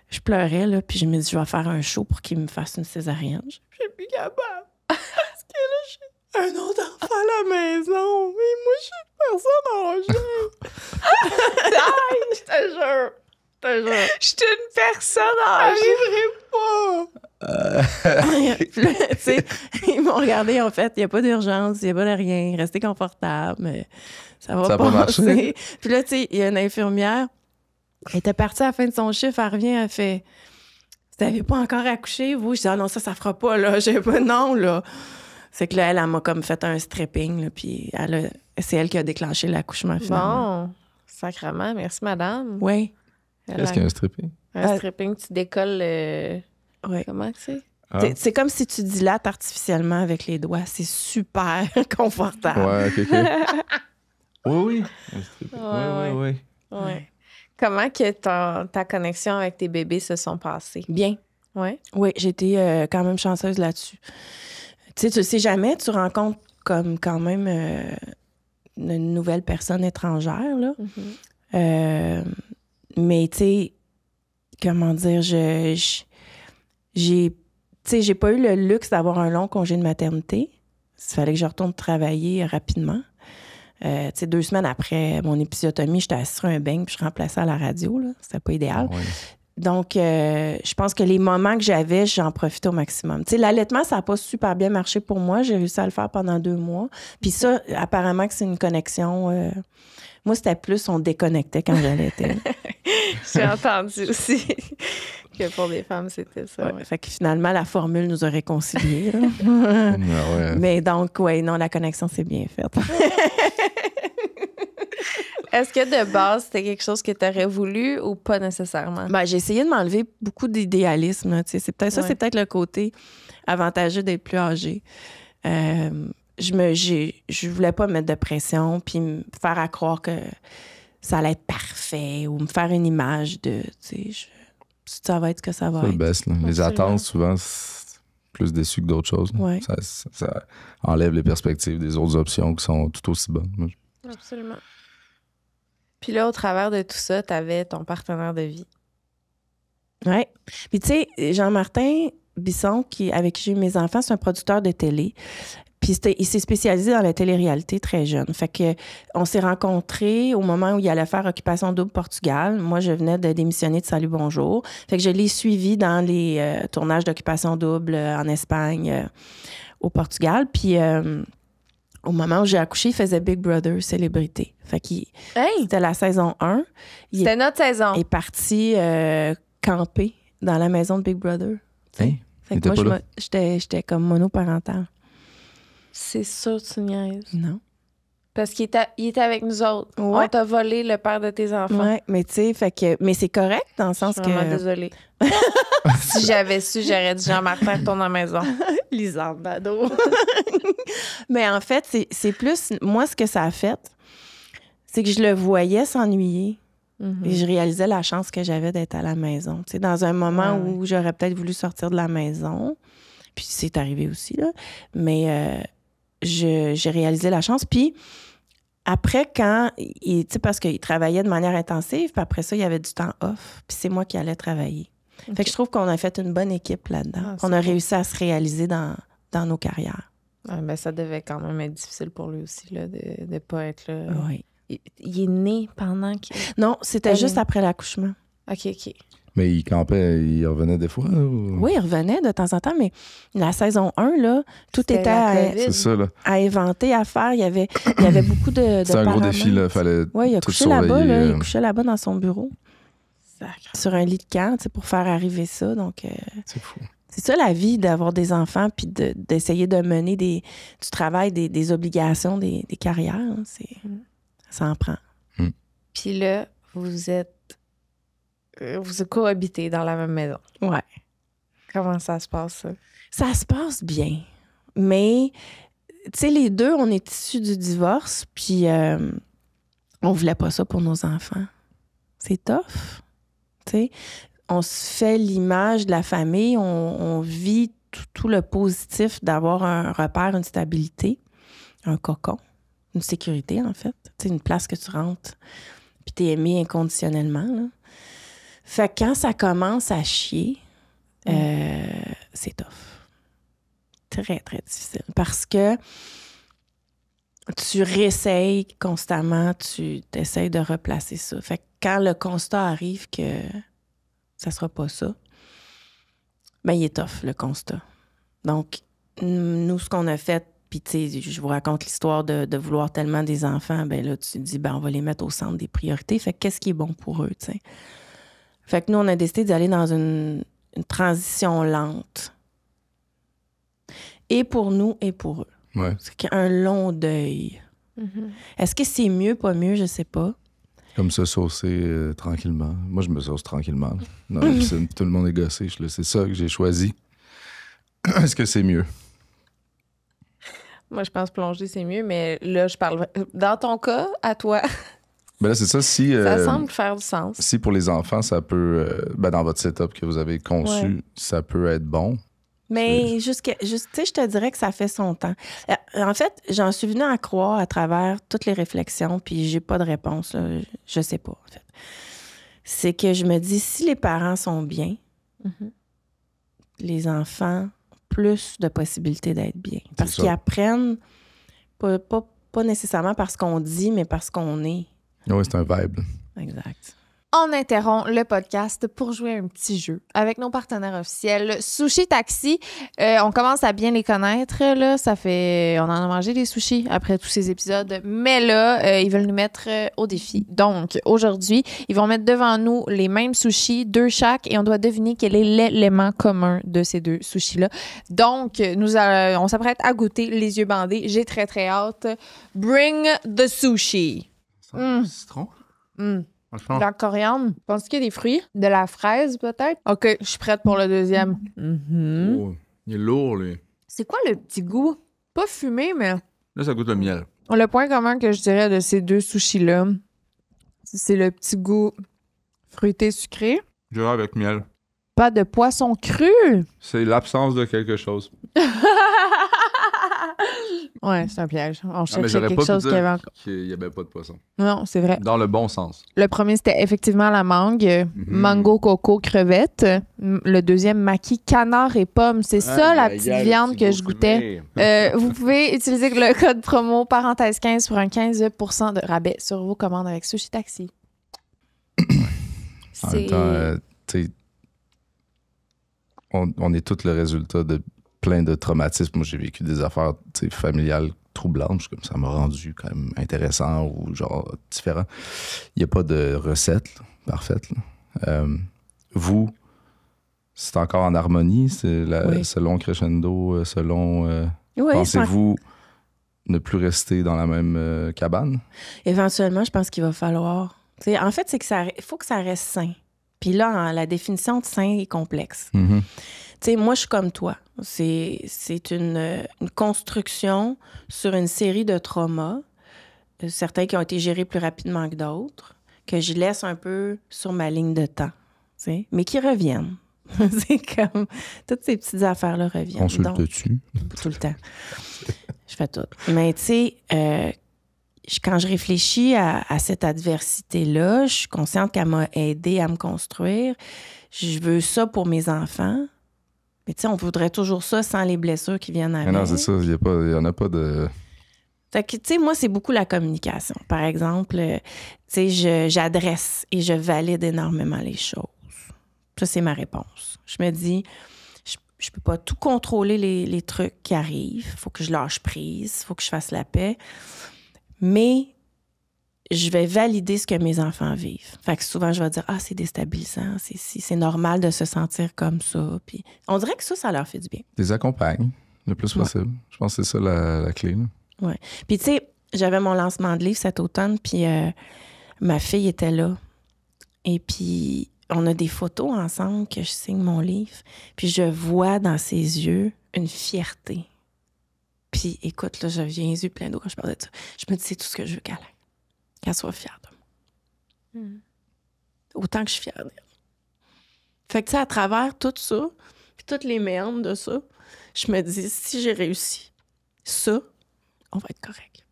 Je pleurais, là, puis je me dis, je vais faire un show pour qu'il me fasse une césarienne. Je suis plus capable. Parce que là, j'ai un autre enfant à la maison. Mais moi, je suis une personne âgée. Je te jure. Je suis une personne âgée. Puis là, tu sais, ils m'ont regardé, en fait, il n'y a pas d'urgence, il n'y a pas de rien. Restez confortable, mais ça va pas passer. marcher. Puis là, tu sais, il y a une infirmière. Elle était partie à la fin de son chiffre, elle revient, elle fait « Vous n'avez pas encore accouché, vous? » Je dis « Ah non, ça fera pas, là. » J'ai pas « Non, là. » C'est que là, elle m'a comme fait un stripping, là, puis c'est elle qui a déclenché l'accouchement, finalement. Bon, sacrement, merci madame. Oui. Qu'est-ce qu'il y a un stripping? Un stripping, tu décolles... Ouais. Comment que c'est? Ah. C'est comme si tu dilates artificiellement avec les doigts. C'est super confortable. Ouais, OK. Oui. Un stripping. Oui. Ouais. Comment que ta connexion avec tes bébés se sont passées? Bien. Ouais. Oui, j'ai été quand même chanceuse là-dessus. Tu sais, tu sais jamais, tu rencontres comme quand même une nouvelle personne étrangère, là. Mais tu sais, comment dire, j'ai pas eu le luxe d'avoir un long congé de maternité. Il fallait que je retourne travailler rapidement. Tu sais, 2 semaines après mon épisiotomie, j'étais assise sur un beigne puis je remplaçais à la radio, là. C'était pas idéal. Ah ouais. Donc, je pense que les moments que j'avais, j'en profitais au maximum. Tu sais, l'allaitement, ça n'a pas super bien marché pour moi. J'ai réussi à le faire pendant 2 mois. Puis ça, apparemment que c'est une connexion... Moi, c'était plus, on déconnectait quand j'allaitais. J'ai entendu aussi que pour les femmes, c'était ça. Ouais. Fait que finalement, la formule nous a réconciliés. là. Ah ouais. Mais donc, oui, non, la connexion s'est bien faite. Est-ce que de base, c'était quelque chose que tu aurais voulu ou pas nécessairement? Ben, j'ai essayé de m'enlever beaucoup d'idéalisme. Là, tu sais. C'est peut-être ça, Ouais. c'est peut-être le côté avantageux d'être plus âgé. Je voulais pas me mettre de pression puis me faire à croire que ça allait être parfait ou me faire une image de, tu sais, ça va être ce que ça va Ça le être. baisse, là. Les Absolument. attentes, souvent, c'est plus déçu que d'autres choses. là. Ouais. Ça enlève les perspectives des autres options qui sont tout aussi bonnes. Moi, Absolument. Puis là, au travers de tout ça, tu avais ton partenaire de vie. Oui. Puis tu sais, Jean-Martin Bisson, avec qui j'ai eu mes enfants, c'est un producteur de télé. Puis il s'est spécialisé dans la télé-réalité très jeune. Fait que on s'est rencontrés au moment où il allait faire Occupation Double Portugal. Moi, je venais de démissionner de Salut Bonjour. Fait que je l'ai suivi dans les tournages d'Occupation Double en Espagne, au Portugal. Puis au moment où j'ai accouché, il faisait Big Brother Célébrité. Fait que c'était la saison 1. C'était notre saison. Il est parti camper dans la maison de Big Brother. Hein? Fait Il que était moi, pas là? j'étais comme monoparentale. C'est sûr, tu niaises. Non. Parce qu'il était avec nous autres. Ouais. On t'a volé le père de tes enfants. Ouais, mais tu sais, mais c'est correct dans le sens Je suis vraiment que... désolée. Si j'avais su, j'aurais dit Jean-Martin, retourne à la maison. Lisande Bado. Mais en fait, c'est plus... Moi, ce que ça a fait, c'est que je le voyais s'ennuyer. Et je réalisais la chance que j'avais d'être à la maison. Tu sais, dans un moment où j'aurais peut-être voulu sortir de la maison, puis c'est arrivé aussi, là, mais j'ai réalisé la chance. Puis après, tu sais, parce qu'il travaillait de manière intensive, puis après ça, il y avait du temps off, puis c'est moi qui allais travailler. Okay. Fait que je trouve qu'on a fait une bonne équipe là-dedans. On a réussi à se réaliser dans nos carrières. Ben, ça devait quand même être difficile pour lui aussi, là, de ne pas être là. Oui. Il est né pendant que... Non, c'était juste après l'accouchement. OK. Mais il campait, il revenait des fois? Ou... Oui, il revenait de temps en temps, mais la saison 1, là, tout était à inventer, à faire. Il y avait beaucoup de c'était un gros défi, là. Fallait il a couché là-bas, là, il couchait là-bas dans son bureau. Sacre. Sur un lit de camp, pour faire arriver ça. Donc, c'est fou. C'est ça la vie d'avoir des enfants puis d'essayer de mener du travail, des obligations, des carrières. Hein, ça en prend. Puis là, vous cohabitez dans la même maison. Ouais. Comment ça se passe, ça? Ça se passe bien. Mais, tu sais, les deux, on est issus du divorce, puis on voulait pas ça pour nos enfants. C'est tough. Tu sais, on se fait l'image de la famille, on vit tout le positif d'avoir un repère, une stabilité, un cocon, une sécurité, en fait. Tu sais, une place que tu rentres, puis t'es aimé inconditionnellement, là. Fait que quand ça commence à chier, c'est tough. Très, très difficile. Parce que tu réessayes constamment, tu essayes de replacer ça. Fait que quand le constat arrive que ça sera pas ça, ben il est tough, le constat. Donc, nous, ce qu'on a fait, puis tu sais, je vous raconte l'histoire de vouloir tellement des enfants, ben là, tu te dis, ben on va les mettre au centre des priorités. Fait que qu'est-ce qui est bon pour eux, tu sais? Fait que nous, on a décidé d'aller dans une transition lente. Et pour nous, et pour eux. Ouais. C'est un long deuil. Mm-hmm. Est-ce que c'est mieux, pas mieux? Je sais pas. Comme se saucer tranquillement. Moi, je me sauce tranquillement. Dans la piscine, tout le monde est gossé. C'est ça que j'ai choisi. Est-ce que c'est mieux? Moi, je pense plonger, c'est mieux, mais là, je parle... Dans ton cas, à toi... Ben là, c'est ça. Si, ça semble faire du sens. Si pour les enfants, ça peut... dans votre setup que vous avez conçu, ça peut être bon. Mais tu sais, je te dirais que ça fait son temps. En fait, j'en suis venue à croire à travers toutes les réflexions, puis j'ai pas de réponse. Là. Je sais pas, en fait. C'est que je me dis, si les parents sont bien, les enfants ont plus de possibilités d'être bien. Parce qu'ils apprennent, pas nécessairement parce qu'on dit, mais parce qu'on est. Oui, c'est un vibe. Exact. On interrompt le podcast pour jouer à un petit jeu avec nos partenaires officiels. Sushi Taxi, on commence à bien les connaître. Là. On en a mangé des sushis après tous ces épisodes. Mais là, ils veulent nous mettre au défi. Donc, aujourd'hui, ils vont mettre devant nous les mêmes sushis, 2 chaque, et on doit deviner quel est l'élément commun de ces 2 sushis-là. Donc, on s'apprête à goûter les yeux bandés. J'ai très, très hâte. Bring the sushi. Citron? De la coriandre. Penses-tu qu'il y a des fruits? De la fraise, peut-être? OK, je suis prête pour le deuxième. Oh, il est lourd, lui. C'est quoi le petit goût? Pas fumé, mais... Là, ça goûte le miel. Le point commun que je dirais de ces 2 sushis-là, c'est le petit goût fruité sucré. Je dirais avec miel. Pas de poisson cru! C'est l'absence de quelque chose. Ouais, c'est un piège. On cherchait quelque chose qui avait encore... qu'il n'y avait pas de poisson. Non, c'est vrai. Dans le bon sens. Le premier, c'était effectivement la mangue. Mango, coco, crevette. Le deuxième, maquis, canard et pomme. C'est ça, la petite viande que je goûtais. Vous pouvez utiliser le code promo parenthèse 15 pour un 15% de rabais sur vos commandes avec Sushi Taxi. En même temps, tu sais, on est tout le résultat de plein de traumatismes. Moi, j'ai vécu des affaires familiales troublantes. Comme ça m'a rendu quand même intéressant ou genre différent. Il n'y a pas de recette parfaite. Vous, c'est encore en harmonie? C'est selon crescendo, selon... Oui, pensez-vous ne plus rester dans la même cabane? Éventuellement, je pense qu'il va falloir. T'sais, en fait, c'est que il faut que ça reste sain. Puis là, la définition de sain est complexe. Mm-hmm. Tu sais, moi, je suis comme toi. C'est une construction sur une série de traumas, certains qui ont été gérés plus rapidement que d'autres, que je laisse un peu sur ma ligne de temps, tu sais, mais qui reviennent. C'est comme... Toutes ces petites affaires-là reviennent. Consulte-tu? Tout le temps. Je fais tout. Mais tu sais, quand je réfléchis à cette adversité-là, je suis consciente qu'elle m'a aidée à me construire. Je veux ça pour mes enfants. Mais tu sais, on voudrait toujours ça sans les blessures qui viennent avec. Non, c'est ça. Il n'y en a pas de... Fait que, tu sais, moi, c'est beaucoup la communication. Par exemple, tu sais, j'adresse et je valide énormément les choses. Ça, c'est ma réponse. Je me dis, je peux pas tout contrôler les trucs qui arrivent. Il faut que je lâche prise. Il faut que je fasse la paix. Mais je vais valider ce que mes enfants vivent. Fait que souvent, je vais dire, c'est déstabilisant, c'est normal de se sentir comme ça. Puis on dirait que ça leur fait du bien. Les accompagne le plus possible. Je pense que c'est ça la clé. Oui. Puis tu sais, j'avais mon lancement de livre cet automne, puis ma fille était là. Et puis, on a des photos ensemble que je signe mon livre. Puis je vois dans ses yeux une fierté. Puis écoute, là, je viens les yeux pleins d'eau quand je parle de ça. Je me dis, c'est tout ce que je veux qu'elle soit fière de moi. Autant que je suis fière d'elle. Fait que, tu sais, à travers tout ça, puis toutes les merdes de ça, je me dis, si j'ai réussi ça, on va être correct.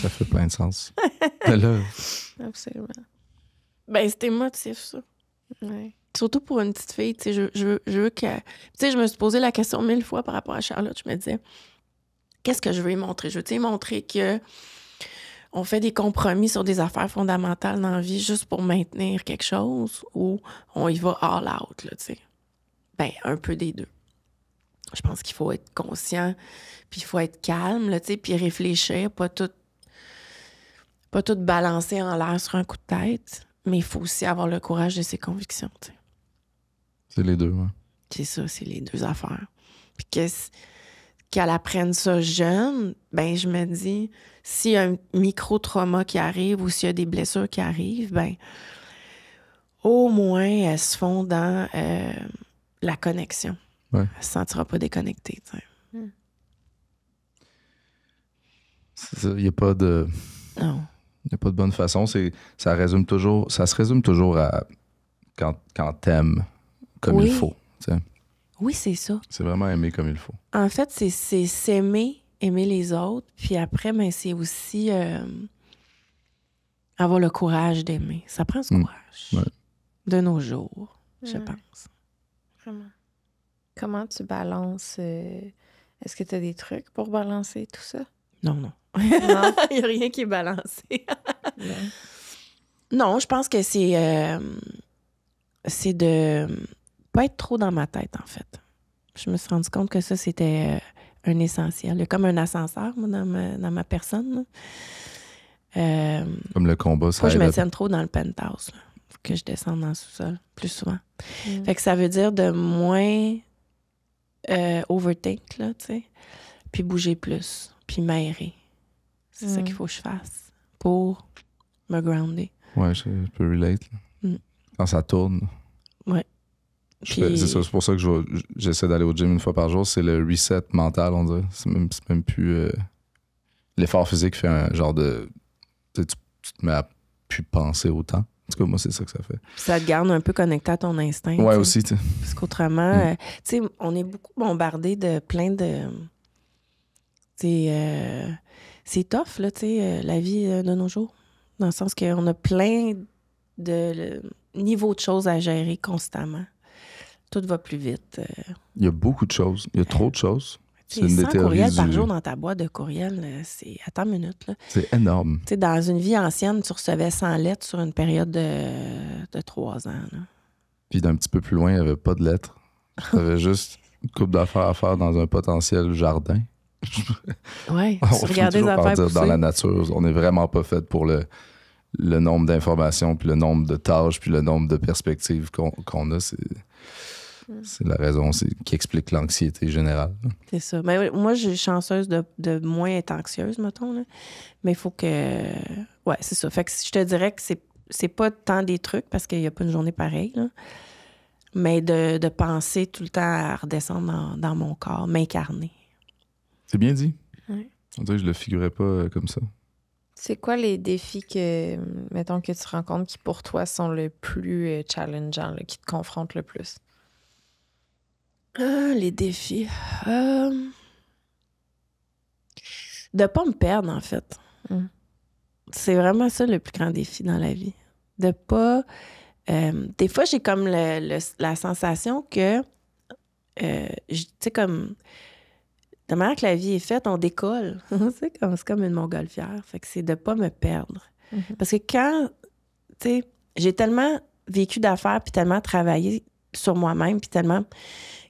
Ça fait plein de sens. Mais là... Absolument. Ben, c'est émotif, ça. Ouais. Surtout pour une petite fille, tu sais, je veux que... Tu sais, je me suis posé la question 1000 fois par rapport à Charlotte. Je me disais, qu'est-ce que je veux lui montrer? Je veux lui montrer que on fait des compromis sur des affaires fondamentales dans la vie juste pour maintenir quelque chose ou on y va all out, là, tu sais. Ben, un peu des deux. Je pense qu'il faut être conscient, puis il faut être calme, là, tu sais, puis réfléchir, pas tout balancer en l'air sur un coup de tête, mais il faut aussi avoir le courage de ses convictions, tu sais. C'est les deux, ouais. C'est ça, c'est les deux affaires. Puis qu'elle apprenne ça jeune, ben je me dis, s'il y a un micro-trauma qui arrive ou s'il y a des blessures qui arrivent, ben au moins, elles se font dans la connexion. Ouais. Elle se sentira pas déconnectée, tu sais. Il n'y a pas de... Non. Il n'y a pas de bonne façon. Ça se résume toujours à quand t'aimes comme il faut. T'sais. Oui, c'est ça. C'est vraiment aimer comme il faut. En fait, c'est s'aimer, aimer les autres, puis après, ben, c'est aussi avoir le courage d'aimer. Ça prend ce courage. Ouais. De nos jours, je pense. Vraiment. Comment tu balances... Est-ce que tu as des trucs pour balancer tout ça? Non. Non? Il n'y a rien qui est balancé. Non, je pense que c'est de pas être trop dans ma tête, en fait. Je me suis rendu compte que ça, c'était un essentiel. Il y a comme un ascenseur, moi, dans ma personne. Comme le combat, ça faut que je aide me tienne trop dans le penthouse. Faut que je descende dans le sous-sol plus souvent. Fait que ça veut dire de moins overthink, là, tu sais, puis bouger plus, puis m'aérer. C'est ça qu'il faut que je fasse pour me grounder. Ouais, je peux relate. Quand ça tourne. Ouais. C'est ça, c'est pour ça que j'essaie d'aller au gym une fois par jour. C'est le reset mental, on dirait. C'est même plus... L'effort physique fait un genre de... Tu te mets à plus penser autant. En tout cas, moi, c'est ça que ça fait. Puis ça te garde un peu connecté à ton instinct. Ouais, aussi, tu sais. Parce qu'autrement, tu sais, on est beaucoup bombardé de plein de... c'est tough, là, tu sais, la vie de nos jours. Dans le sens qu'on a plein de niveaux de choses à gérer constamment. Tout va plus vite. Il y a beaucoup de choses. Il y a trop de choses. C'est une 100 courriels par jour dans ta boîte de courriels, c'est... Attends une minute, là. C'est énorme. Tu sais, dans une vie ancienne, tu recevais 100 lettres sur une période de 3 ans, là. Puis d'un petit peu plus loin, il n'y avait pas de lettres. Tu avais juste une couple d'affaires à faire dans un potentiel jardin. Oui, tu regardais les affaires pousser. Dans la nature, on n'est vraiment pas fait pour le nombre d'informations, puis le nombre de tâches, puis le nombre de perspectives qu'on a. C'est la raison qui explique l'anxiété générale. C'est ça. Mais moi, je suis chanceuse de moins être anxieuse, mettons. Là. Mais il faut que... Ouais, c'est ça. Fait que je te dirais que c'est pas tant des trucs, parce qu'il n'y a pas une journée pareille, là. Mais de penser tout le temps à redescendre dans mon corps, m'incarner. C'est bien dit. Ouais. On dirait que je le figurais pas comme ça. C'est quoi les défis que, mettons, que tu rencontres qui, pour toi, sont le plus challengeants, là, qui te confrontent le plus? Les défis. De pas me perdre, en fait. C'est vraiment ça le plus grand défi dans la vie. De pas... des fois, j'ai comme la sensation que... tu sais, comme... De la manière que la vie est faite, on décolle. C'est comme une montgolfière. Fait que c'est de pas me perdre. Parce que quand... Tu sais, j'ai tellement vécu d'affaires puis tellement travaillé sur moi-même puis tellement...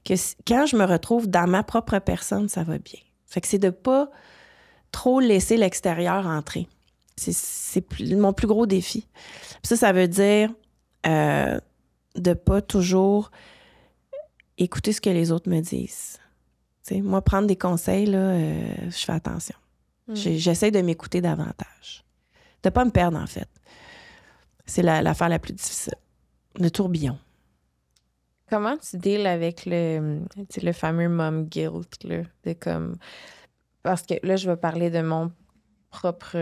que quand je me retrouve dans ma propre personne, ça va bien. Fait que c'est de pas trop laisser l'extérieur entrer. C'est mon plus gros défi. Puis ça veut dire de pas toujours écouter ce que les autres me disent. T'sais, moi, prendre des conseils, là, je fais attention. J'essaie de m'écouter davantage. De pas me perdre, en fait. C'est l'affaire la plus difficile. Le tourbillon. Comment tu deals avec le fameux mom guilt, là, de comme... Parce que là, je vais parler de mon propre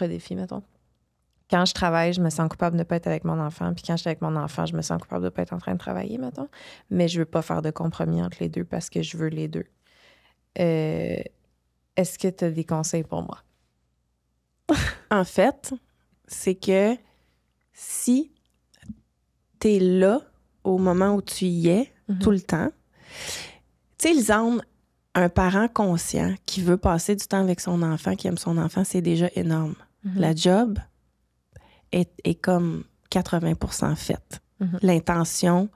défi, mettons. Quand je travaille, je me sens coupable de ne pas être avec mon enfant. Puis quand je suis avec mon enfant, je me sens coupable de ne pas être en train de travailler, mettons. Mais je veux pas faire de compromis entre les deux parce que je veux les deux. Est-ce que tu as des conseils pour moi? En fait, c'est que si tu es là au moment où tu y es, tout le temps, tu sais, Lisanne, un parent conscient qui veut passer du temps avec son enfant, qui aime son enfant, c'est déjà énorme. La job est comme 80% faite. L'intention,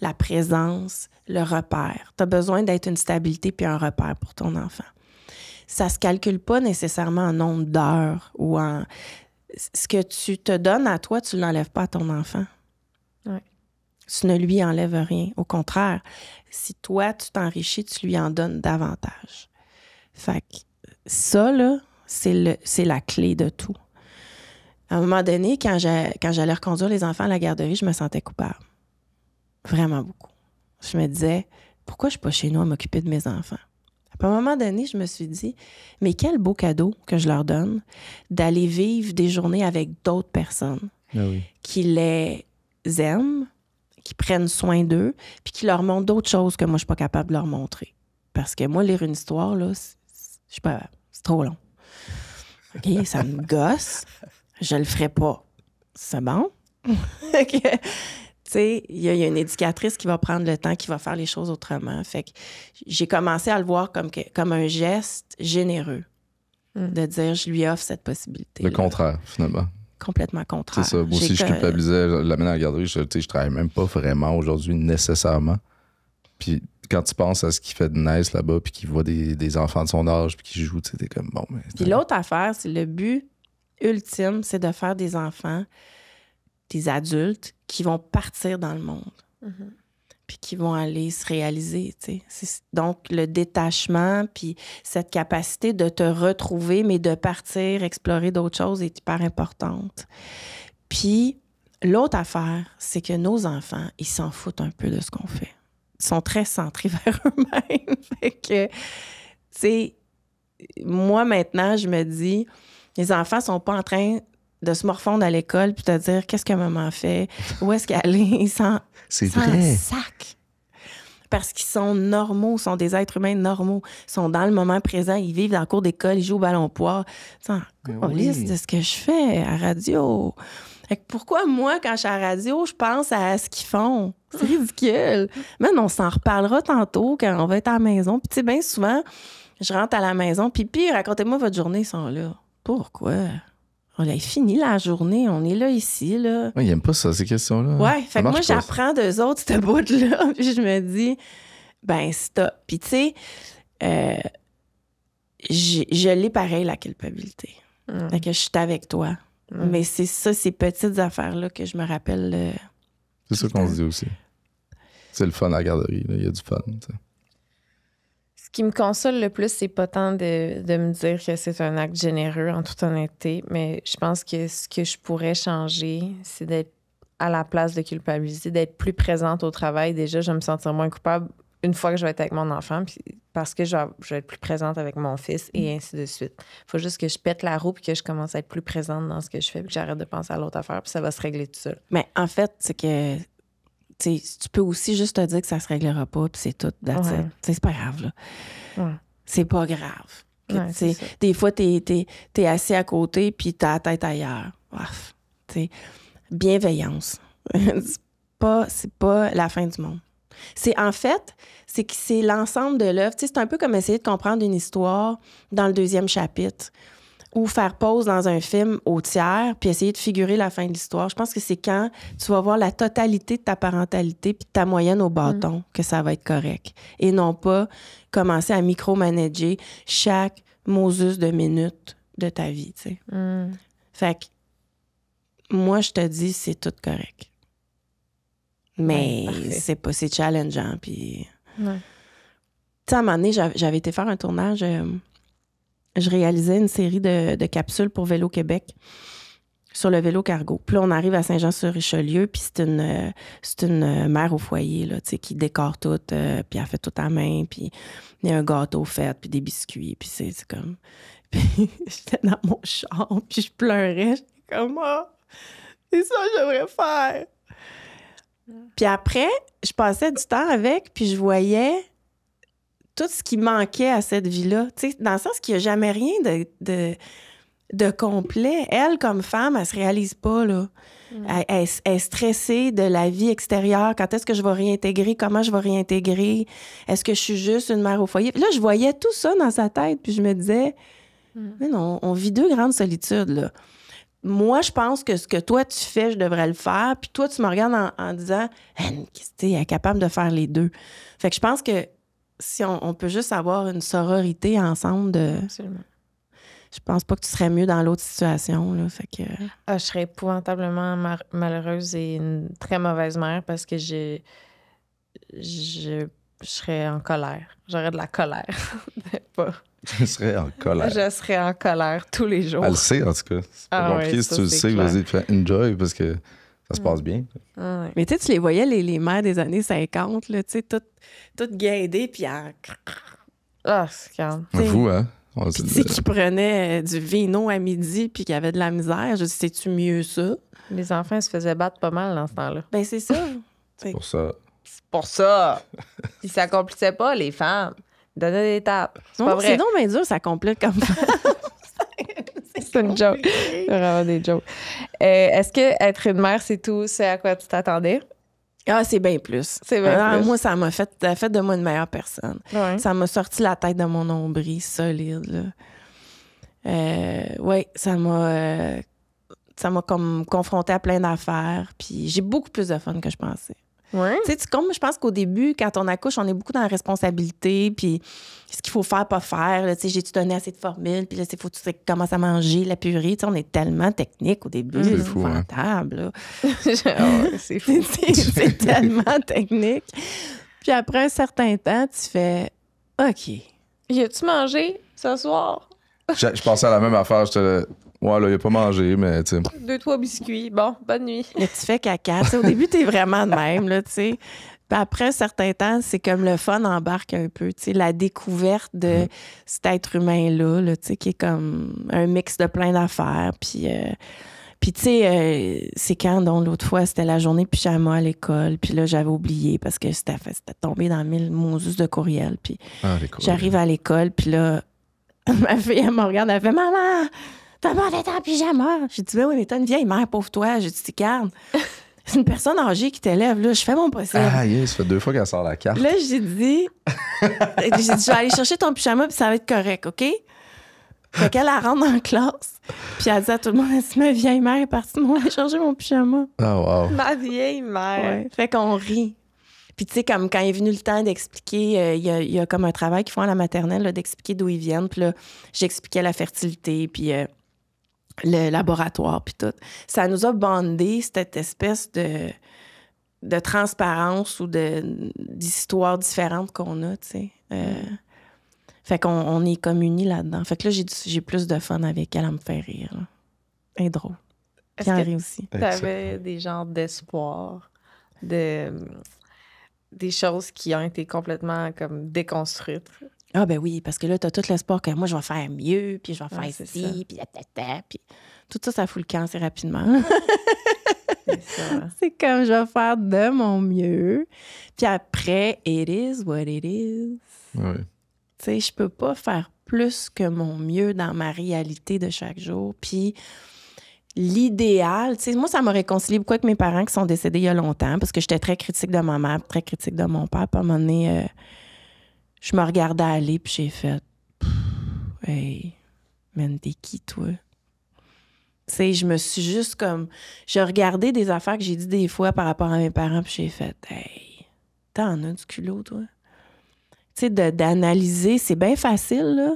la présence, le repère. Tu as besoin d'être une stabilité puis un repère pour ton enfant. Ça se calcule pas nécessairement en nombre d'heures ou en... Ce que tu te donnes à toi, tu l'enlèves pas à ton enfant. Ouais. Tu ne lui enlèves rien. Au contraire, si toi, tu t'enrichis, tu lui en donnes davantage. Fait que ça, là, c'est la clé de tout. À un moment donné, quand j'allais reconduire les enfants à la garderie, je me sentais coupable. Vraiment beaucoup. Je me disais, pourquoi je suis pas chez nous à m'occuper de mes enfants? À un moment donné, je me suis dit, mais quel beau cadeau que je leur donne d'aller vivre des journées avec d'autres personnes qui les aiment, qui prennent soin d'eux, puis qui leur montrent d'autres choses que moi, je suis pas capable de leur montrer. Parce que moi, lire une histoire, là, je sais pas, c'est trop long. OK, ça me gosse. Je le ferai pas. C'est bon? Tu sais, il y a une éducatrice qui va prendre le temps, qui va faire les choses autrement. Fait que j'ai commencé à le voir comme un geste généreux. De dire, je lui offre cette possibilité. Le contraire, finalement. Complètement contraire. C'est ça. Moi aussi, je culpabilisais. Je l'amenais à la garderie. Je travaille même pas vraiment aujourd'hui nécessairement. Puis quand tu penses à ce qu'il fait de nice là-bas, puis qu'il voit des enfants de son âge, puis qu'il joue, tu sais, t'es comme bon. Mais puis l'autre affaire, c'est le but ultime, c'est de faire des enfants, des adultes qui vont partir dans le monde. Puis qui vont aller se réaliser, tu sais. Donc, le détachement, puis cette capacité de te retrouver, mais de partir, explorer d'autres choses est hyper importante. Puis, l'autre affaire, c'est que nos enfants, ils s'en foutent un peu de ce qu'on fait. Ils sont très centrés vers eux-mêmes. Fait que, tu sais, moi, maintenant, je me dis, les enfants sont pas en train de se morfondre à l'école puis te dire qu'est-ce que maman fait, où est-ce qu'elle est. Ils s'en sac. Parce qu'ils sont normaux, sont des êtres humains normaux. Ils sont dans le moment présent, ils vivent dans la cour d'école, ils jouent au ballon poire. Ils sont liste de ce que je fais à radio. Fait que pourquoi moi, quand je suis à la radio, je pense à ce qu'ils font? C'est ridicule. Mais on s'en reparlera tantôt quand on va être à la maison. Puis tu sais, bien souvent, je rentre à la maison, puis racontez-moi votre journée, ils sont là. Pourquoi? On a fini la journée, on est là, ici, là. Ouais, ils n'aiment pas ça, ces questions-là. Ouais, fait que moi, j'apprends d'eux autres, cette bout-là, puis je me dis, ben, stop. Puis, tu sais, je l'ai pareil, la culpabilité. Fait que je suis avec toi. Mais c'est ça, ces petites affaires-là que je me rappelle. C'est ça qu'on se dit aussi. C'est le fun à la garderie. Il y a du fun. T'sais. Ce qui me console le plus, c'est pas tant de me dire que c'est un acte généreux, en toute honnêteté, mais je pense que ce que je pourrais changer, c'est d'être à la place de culpabiliser, d'être plus présente au travail. Déjà, je vais me sentir moins coupable une fois que je vais être avec mon enfant, puis parce que je vais être plus présente avec mon fils et ainsi de suite. Il faut juste que je pète la roue puis que je commence à être plus présente dans ce que je fais puis que j'arrête de penser à l'autre affaire puis ça va se régler tout seul. Mais en fait, c'est que tu peux aussi juste te dire que ça se réglera pas puis c'est tout. Ouais. C'est pas grave, là. Ouais. C'est pas grave. Ouais, c'est ça. Des fois, t'es assis à côté puis t'as la tête ailleurs. Ouf, bienveillance. c'est pas la fin du monde. En fait, c'est que c'est l'ensemble de l'œuvre. C'est un peu comme essayer de comprendre une histoire dans le 2e chapitre ou faire pause dans un film au tiers puis essayer de figurer la fin de l'histoire. Je pense que c'est quand tu vas voir la totalité de ta parentalité puis de ta moyenne au bâton que ça va être correct. Et non pas commencer à micromanager chaque Moses de minute de ta vie, tu sais. Fait que moi, je te dis, c'est tout correct. Mais c'est challengeant. Puis, tu sais, à un moment donné, j'avais été faire un tournage. Je réalisais une série de capsules pour Vélo Québec sur le vélo cargo. Puis là, on arrive à Saint-Jean-sur-Richelieu, puis c'est une mère au foyer, là, tu sais, qui décore tout, puis elle fait tout à main, puis il y a un gâteau fait, puis des biscuits, puis c'est comme... Puis j'étais dans mon char, puis je pleurais. J'étais comme, c'est ça que je devrais faire. Puis après, je passais du temps avec, puis je voyais tout ce qui manquait à cette vie-là. Tu sais, dans le sens qu'il n'y a jamais rien de complet. Elle, comme femme, elle se réalise pas, là. Elle est stressée de la vie extérieure. Quand est-ce que je vais réintégrer? Comment je vais réintégrer? Est-ce que je suis juste une mère au foyer? Puis là, je voyais tout ça dans sa tête, puis je me disais, mais non, on vit 2 grandes solitudes, là. Moi, je pense que ce que toi, tu fais, je devrais le faire. Puis toi, tu me regardes en disant, elle est capable de faire les 2. Fait que je pense que si on peut juste avoir une sororité ensemble Absolument. Je pense pas que tu serais mieux dans l'autre situation, là. Fait que... je serais épouvantablement malheureuse et une très mauvaise mère parce que je serais en colère. J'aurais de la colère. Je serais en colère. Je serais en colère tous les jours. Elle le sait, en tout cas. C'est pas compliqué. Si tu le sais, vas-y, fais enjoy parce que ça se passe bien. Mais tu sais, tu les voyais, les mères des années 50, là, tu sais, toutes guindées, puis c'est calme. Vous, hein? Puis tu sais, qui prenaient du vino à midi, puis qui avaient de la misère. Je dis, c'est-tu mieux ça? Les enfants se faisaient battre pas mal dans ce temps-là. Ben c'est ça. C'est pour ça. C'est pour ça. Ils s'accomplissaient pas, les femmes. Ils donnaient des tapes. C'est pas vrai. C'est donc bien dur, ça complète comme ça. C'est une joke. C'est vraiment des jokes. Est-ce que être une mère, c'est tout ce à quoi tu t'attendais? Ah, c'est bien plus. C'est bien plus. Moi, ça m'a fait de moi une meilleure personne. Ouais. Ça m'a sorti la tête de mon nombril solide, là. Oui, ça m'a comme confronté à plein d'affaires. Puis j'ai beaucoup plus de fun que je pensais. Ouais. Tu sais, comme je pense qu'au début, quand on accouche, on est beaucoup dans la responsabilité, puis ce qu'il faut faire, pas faire. Tu sais, j'ai-tu donné assez de formules, puis là, il faut que tu commences à manger la purée. Tu sais, on est tellement technique au début. C'est là, fou, épouvantable, C'est fou. c'est tellement technique. Puis après un certain temps, tu fais OK. Y a-tu mangé ce soir? Je pensais à la même affaire. J'étais là, ouais, là, il a pas mangé, mais tu sais. 2-3 biscuits. Bon, bonne nuit. Là, tu fais caca. Tu sais, au début, t'es vraiment de même, là, tu sais. Puis après un certain temps, c'est comme le fun embarque un peu, tu sais, la découverte de cet être humain-là, tu sais, qui est comme un mix de plein d'affaires. Puis tu sais, c'est quand, donc, l'autre fois, c'était la journée pyjama à l'école. Puis là, j'avais oublié parce que c'était tombé dans 1000 Moses de courriel. Puis j'arrive à l'école, puis là, ma fille, elle me regarde, elle fait « Maman, t'as pas d'être en pyjama! » J'ai dit « Ben oui, mais t'as une vieille mère, pauvre toi. » J'ai dit « Regarde, c'est une personne âgée qui t'élève, là. Je fais mon possible. » Ah, yes, ça fait 2 fois qu'elle sort la carte. Là, j'ai dit « Je vais aller chercher ton pyjama, puis ça va être correct, OK? » Fait qu'elle, elle rentre dans la classe, puis elle dit à tout le monde, elle dit, ma vieille mère est partie de moi aller chercher mon pyjama. Ah, wow. Ma vieille mère. Ouais. Fait qu'on rit. Puis tu sais, comme quand il est venu le temps d'expliquer, il y a comme un travail qu'ils font à la maternelle, là, d'expliquer d'où ils viennent. Puis là, j'expliquais la fertilité, puis le laboratoire, puis tout. Ça nous a bandé cette espèce de transparence ou d'histoires différentes qu'on a, tu sais. Fait qu'on est comme unis là-dedans. Fait que là, j'ai plus de fun avec elle, à me faire rire. Là. Elle est drôle. Puis Henri aussi. T'avais des genres d'espoir, des choses qui ont été complètement comme déconstruites? Ah ben oui, parce que là, t'as tout l'espoir que moi, je vais faire mieux, puis je vais faire c'est ci, puis puis tout ça, ça fout le camp assez rapidement. C'est ça. C'est comme je vais faire de mon mieux. Puis après, it is what it is. Ouais. Tu sais, je peux pas faire plus que mon mieux dans ma réalité de chaque jour. Puis l'idéal, tu sais, moi, ça m'a réconcilié beaucoup avec mes parents qui sont décédés il y a longtemps parce que j'étais très critique de ma mère, très critique de mon père. Puis à un moment donné, je me regardais aller puis j'ai fait « Hey, man, t'es qui, toi? » Tu sais, je me suis juste comme... J'ai regardé des affaires que j'ai dit des fois par rapport à mes parents puis j'ai fait « Hey, t'en as du culot, toi? » Tu sais, d'analyser, c'est bien facile, là.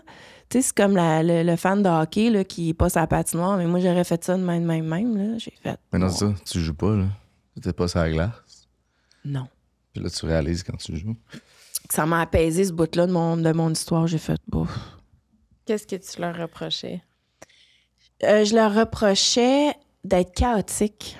Tu sais, c'est comme le fan de hockey là, qui passe à la patinoire, mais moi, j'aurais fait ça de même, là. J'ai fait... Mais non, c'est ça, tu joues pas, là. T'étais pas sur la glace. Non. Puis là, tu réalises quand tu joues. Ça m'a apaisé, ce bout-là de mon histoire. J'ai fait, bouf. Qu'est-ce que tu leur reprochais? Je leur reprochais d'être chaotique.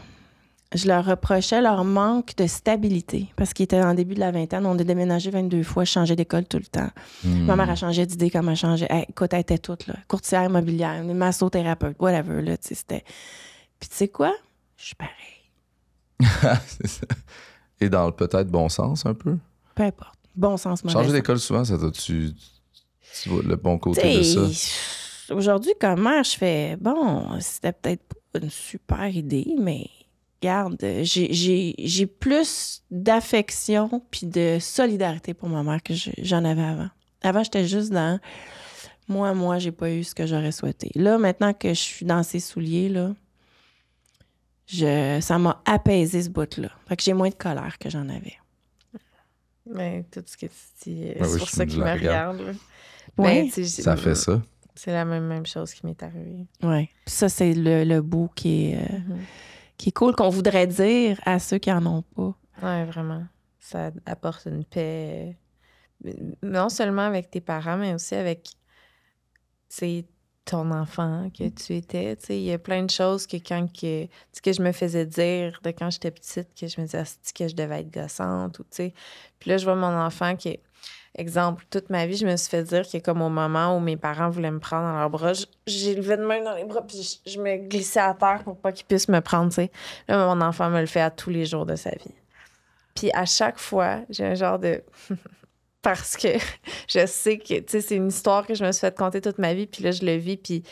Je leur reprochais leur manque de stabilité parce qu'ils étaient dans le début de la vingtaine. On a déménagé 22 fois, je changeais d'école tout le temps. Ma mère a changé d'idée comme elle changeait. Écoute, elle était toute, là. Courtière immobilière, massothérapeute, whatever, là, tu sais, c'était... Puis tu sais quoi? Je suis pareil. C'est ça. Et dans le peut-être bon sens, un peu? Peu importe. Bon sens, mauvais Changer sens. d'école, souvent, ça tu vois le bon côté de T'sais, ça. aujourd'hui, comme mère, je fais, bon, c'était peut-être pas une super idée, mais... Regarde, j'ai plus d'affection puis de solidarité pour ma mère que j'en avais avant. Avant, j'étais juste dans moi, j'ai pas eu ce que j'aurais souhaité. Là, maintenant que je suis dans ses souliers, là, ça m'a apaisé ce bout-là. Fait que j'ai moins de colère que j'en avais. Mais tout ce que tu dis, Ouais, c'est oui, pour je ça me qu'il la me regarde. regarde. Ouais. Ça fait ça. C'est la même chose qui m'est arrivée. Oui. Ça, c'est le bout qui est cool, qu'on voudrait dire à ceux qui en ont pas. Oui, vraiment. Ça apporte une paix, non seulement avec tes parents, mais aussi avec ton enfant que tu étais. Il y a plein de choses que que je me faisais dire de quand j'étais petite, que je me disais que je devais être gossante. Puis là, je vois mon enfant qui, exemple, toute ma vie, je me suis fait dire que comme au moment où mes parents voulaient me prendre dans leurs bras, j'ai levé de main dans les bras puis je me glissais à terre pour pas qu'ils puissent me prendre, tu sais. Là, mon enfant me le fait à tous les jours de sa vie. Puis à chaque fois, j'ai un genre de... Parce que je sais que, tu sais, c'est une histoire que je me suis fait conter toute ma vie, puis là, je le vis, puis...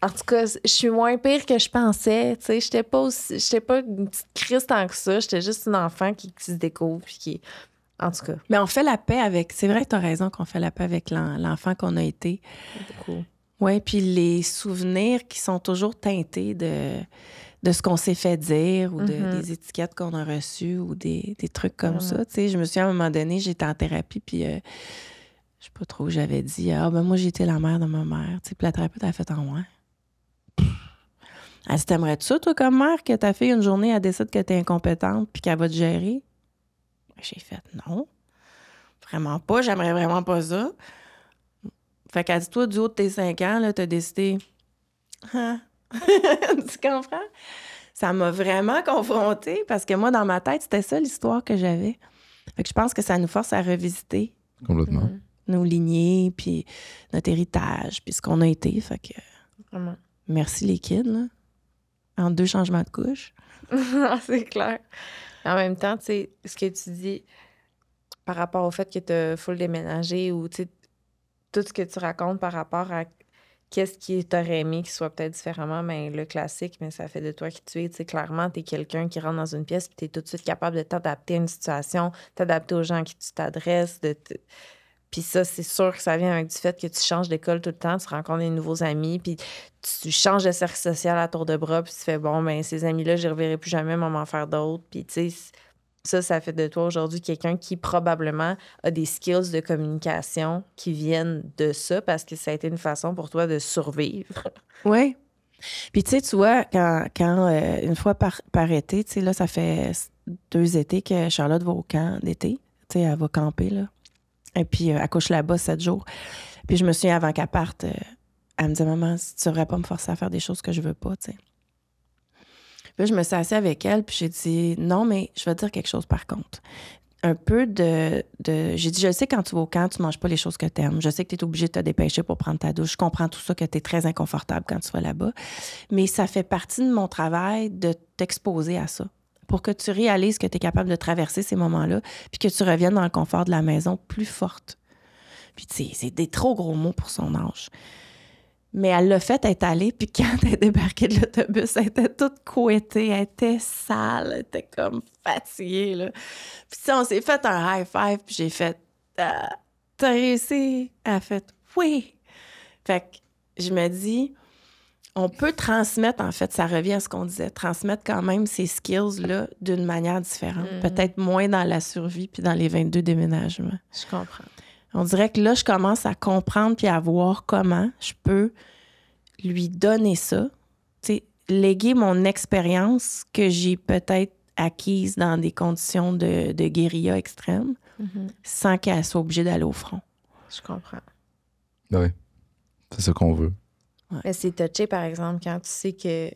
En tout cas, je suis moins pire que je pensais, tu sais. J'étais pas une petite crise tant que ça. J'étais juste une enfant qui se découvre, puis qui... En tout cas. Mais on fait la paix avec... C'est vrai que tu as raison qu'on fait la paix avec l'enfant qu'on a été. Beaucoup. Oui, puis les souvenirs qui sont toujours teintés de ce qu'on s'est fait dire ou des étiquettes qu'on a reçues ou des trucs comme ça. Tu sais, je me souviens, à un moment donné, j'étais en thérapie, puis je sais pas trop, j'avais dit « Ah, ben moi, j'étais la mère de ma mère. » Tu sais, puis la thérapeute a fait « En ouais. » Elle dit « T'aimerais-tu ça, toi, comme mère, que ta fille, une journée, elle décide que t'es incompétente puis qu'elle va te gérer? » J'ai fait « Non, vraiment pas. J'aimerais vraiment pas ça. » Fait qu'elle dit, toi, du haut de tes 5 ans, là, t'as décidé. Hein? Tu comprends? Ça m'a vraiment confrontée parce que moi, dans ma tête, c'était ça l'histoire que j'avais. Fait que je pense que ça nous force à revisiter Complètement. nos lignées, puis notre héritage, puis ce qu'on a été. Fait que Vraiment. merci les kids, là. En 2 changements de couche. C'est clair. En même temps, tu sais, ce que tu dis par rapport au fait que t'as full déménagé ou, tu sais, tout ce que tu racontes par rapport à qu'est-ce qui t'aurait aimé qui soit peut-être différemment, mais le classique, mais ça fait de toi qui tu es. Tu sais, clairement, t'es quelqu'un qui rentre dans une pièce puis t'es tout de suite capable de t'adapter à une situation, t'adapter aux gens à qui tu t'adresses. Puis ça, c'est sûr que ça vient avec du fait que tu changes d'école tout le temps, tu rencontres des nouveaux amis, puis tu changes de cercle social à tour de bras, puis tu fais, bon, ben ces amis-là, je les reverrai plus jamais, mais on va m'en faire d'autres. Puis tu sais... Ça fait de toi aujourd'hui quelqu'un qui probablement a des skills de communication qui viennent de ça parce que ça a été une façon pour toi de survivre. Oui, Puis, tu sais, tu vois, quand une fois par été, tu sais, là, ça fait 2 étés que Charlotte va au camp d'été. Tu sais, elle va camper, là. Et puis, elle couche là-bas 7 jours. Puis, je me souviens, avant qu'elle parte, elle me disait, maman, tu devrais pas me forcer à faire des choses que je veux pas, tu sais. Puis là, je me suis assise avec elle, puis j'ai dit, non, mais je vais te dire quelque chose, par contre. Un peu de... J'ai dit, je sais, quand tu vas au camp, tu manges pas les choses que tu aimes. Je sais que tu es obligé de te dépêcher pour prendre ta douche. Je comprends tout ça, que tu es très inconfortable quand tu vas là-bas. Mais ça fait partie de mon travail de t'exposer à ça, pour que tu réalises que tu es capable de traverser ces moments-là, puis que tu reviennes dans le confort de la maison plus forte. Puis, tu sais, c'est des trop gros mots pour son âge. Mais elle l'a fait être allée, puis quand elle est débarquée de l'autobus, elle était toute couettée, elle était sale, elle était comme fatiguée, là. Puis on s'est fait un high five, puis j'ai fait « t'as réussi? » Elle a fait « oui ». Fait que je me dis, on peut transmettre, en fait, ça revient à ce qu'on disait, transmettre quand même ces skills-là d'une manière différente. Peut-être moins dans la survie puis dans les 22 déménagements. Je comprends. On dirait que là, je commence à comprendre puis à voir comment je peux lui donner ça. Tu sais, léguer mon expérience que j'ai peut-être acquise dans des conditions de guérilla extrême sans qu'elle soit obligée d'aller au front. Je comprends. Oui, c'est ça qu'on veut. Ouais. Mais c'est touché, par exemple, quand tu sais que,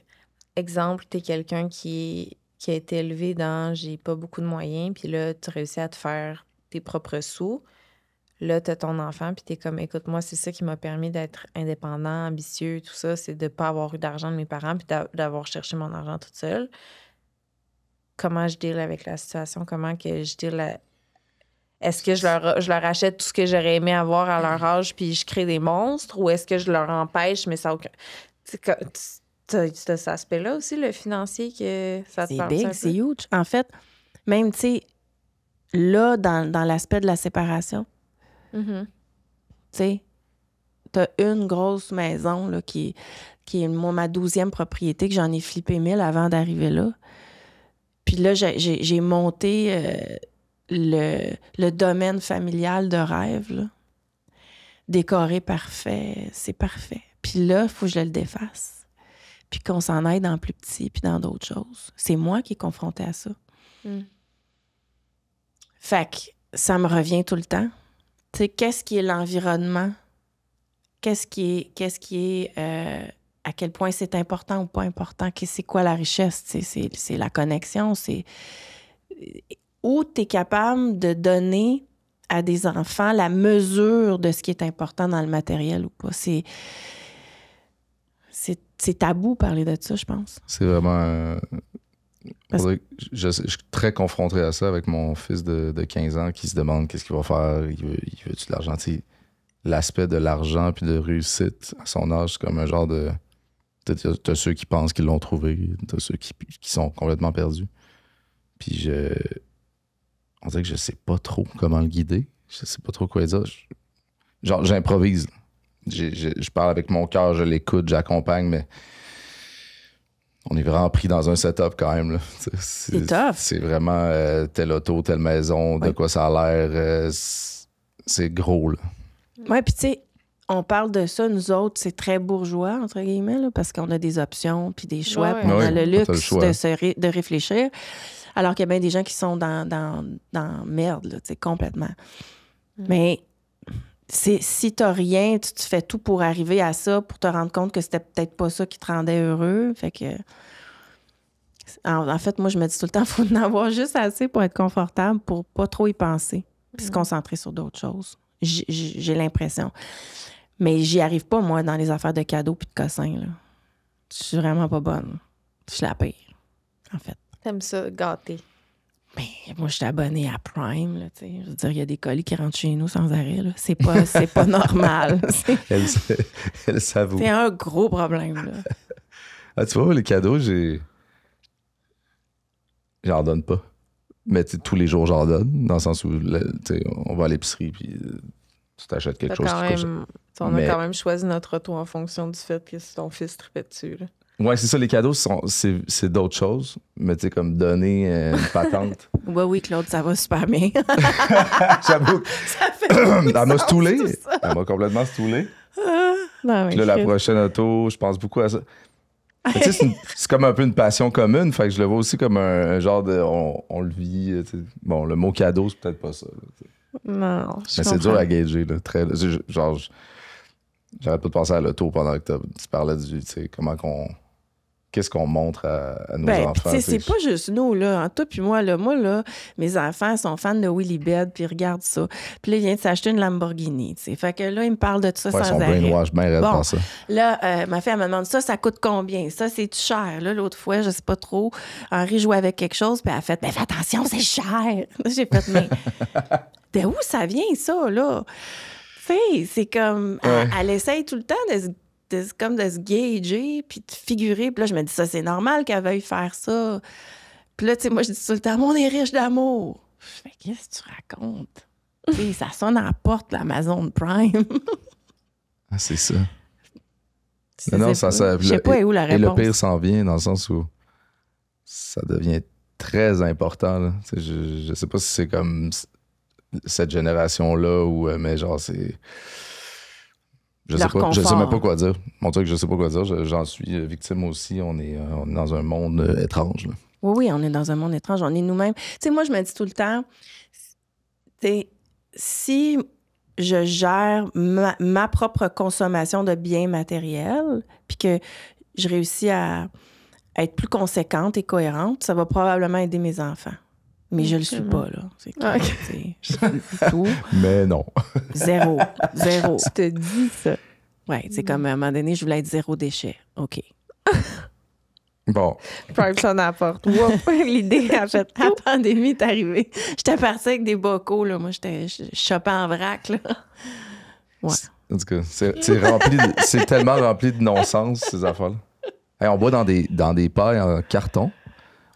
exemple, t'es quelqu'un qui a été élevé dans « j'ai pas beaucoup de moyens », puis là, tu réussis à te faire tes propres sous. Là, t'as ton enfant, puis t'es comme, écoute, moi, c'est ça qui m'a permis d'être indépendant, ambitieux, tout ça, c'est de pas avoir eu d'argent de mes parents, puis d'avoir cherché mon argent toute seule. Comment je deal avec la situation? Comment que je deal... Est-ce que je leur achète tout ce que j'aurais aimé avoir à leur âge, puis je crée des monstres, ou est-ce que je leur empêche, mais ça n'a aucun... Tu as cet aspect-là aussi, le financier, que ça te C'est parle big, c'est huge. En fait, même, tu sais, là, dans l'aspect de la séparation, tu sais, t'as une grosse maison là, qui est moi, ma 12e propriété, que j'en ai flippé 1000 avant d'arriver là. Puis là, j'ai monté le domaine familial de rêve, là. Décoré parfait, c'est parfait. Puis là, il faut que je le défasse. Puis qu'on s'en aille dans plus petit, puis dans d'autres choses. C'est moi qui est confrontée à ça. Fait que ça me revient tout le temps. Tu sais, qu'est-ce qui est l'environnement? Qu'est-ce qui est à quel point c'est important ou pas important? C'est quoi la richesse? C'est la connexion. C'est où tu es capable de donner à des enfants la mesure de ce qui est important dans le matériel ou pas. C'est tabou parler de ça, je pense. C'est vraiment... Je suis très confronté à ça avec mon fils de 15 ans qui se demande qu'est-ce qu'il va faire. Il veut-tu de l'argent? T'sais, l'aspect de l'argent puis de réussite à son âge, c'est comme un genre de... T'as ceux qui pensent qu'ils l'ont trouvé, t'as ceux qui sont complètement perdus. Puis on dirait que je sais pas trop comment le guider. Je sais pas trop quoi dire. J'improvise. Je parle avec mon cœur, je l'écoute, j'accompagne, mais on est vraiment pris dans un setup quand même. Là. C'est tough. C'est vraiment telle auto, telle maison, de quoi ça a l'air. C'est gros, là. Oui, puis tu sais, on parle de ça, nous autres, c'est très bourgeois, entre guillemets, là, parce qu'on a des options, puis des choix, puis on a le luxe de réfléchir. Alors qu'il y a bien des gens qui sont dans merde, là, tu sais, complètement. Mais si t'as rien, tu fais tout pour arriver à ça, pour te rendre compte que c'était peut-être pas ça qui te rendait heureux. Fait que... En fait, moi, je me dis tout le temps, il faut en avoir juste assez pour être confortable, pour pas trop y penser, puis se concentrer sur d'autres choses. J'ai l'impression. Mais j'y arrive pas, moi, dans les affaires de cadeaux puis de cossins, là. Je suis vraiment pas bonne. Je suis la pire, en fait. T'aimes ça, gâter. Mais moi, je suis abonnée à Prime, là, tu sais. Je veux dire, il y a des colis qui rentrent chez nous sans arrêt, là. C'est pas normal. Elle s'avoue. C'est un gros problème, là. Ah, tu vois, les cadeaux, j'en donne pas. Mais tous les jours, j'en donne, dans le sens où on va à l'épicerie, puis tu t'achètes quelque chose qui coûte. On a quand même choisi notre auto en fonction du fait que ton fils tripait dessus, là. Ouais, c'est ça, les cadeaux, c'est d'autres choses. Mais tu sais, comme donner une patente. Oui, Claude, ça va super bien. J'avoue. Ça fait elle m'a stoulé. Elle m'a complètement stoulé. Non, puis là, la prochaine auto, je pense beaucoup à ça. Tu sais, c'est comme un peu une passion commune. Fait que je le vois aussi comme un genre de... On le vit. Tu sais. Bon, le mot cadeau, c'est peut-être pas ça. Là, Non, mais c'est dur à gager. Là, genre, j'arrête pas de penser à l'auto pendant que tu parlais du... Tu sais, comment qu'on... Qu'est-ce qu'on montre à nos enfants? C'est pas juste nous, là. Hein, toi puis moi, là, mes enfants sont fans de Willy Bed, puis ils regardent ça. Puis là, il vient de s'acheter une Lamborghini, tu sais. Fait que là, ils me parlent de tout ça sans son arrêt. brainwash bien raide par ça. Là, ma fille, elle me demande ça coûte combien? Ça, c'est-tu cher? Là, l'autre fois, je sais pas trop, Henri jouait avec quelque chose, puis elle a fait, mais fais attention, c'est cher! J'ai fait, mais de où ça vient, ça, là? Tu sais, c'est comme, elle essaye tout le temps de se gager, puis de figurer. Puis là, je me dis, ça, c'est normal qu'elle veuille faire ça. Puis là, tu sais, moi, je dis tout le temps, on est riche d'amour. Je fais, qu'est-ce que tu racontes? Tu sais, ça sonne à la porte, l'Amazon Prime. Ah, c'est ça. Je sais pas où la réponse. Et le pire s'en vient dans le sens où ça devient très important. Là. Je sais pas si c'est comme cette génération-là ou mais genre c'est... Je sais même pas quoi dire. Mon truc, je sais pas quoi dire. J'en suis victime aussi. On est dans un monde étrange. Là. Oui, on est dans un monde étrange. On est nous-mêmes. Tu sais, moi, je me dis tout le temps, si je gère ma propre consommation de biens matériels, puis que je réussis à être plus conséquente et cohérente, ça va probablement aider mes enfants. Mais je le suis pas, là. C'est clair, tout. Mais non. Zéro. Tu te dis ça. Ouais, c'est comme à un moment donné, je voulais être zéro déchet. OK. Bon. Prime ça n'importe. L'idée, en fait, la pandémie est arrivée. J'étais partie avec des bocaux, là. Moi, je chopais en vrac, là. Ouais. En tout cas, c'est tellement rempli de non-sens, ces affaires-là. Hey, on boit dans des pailles en carton.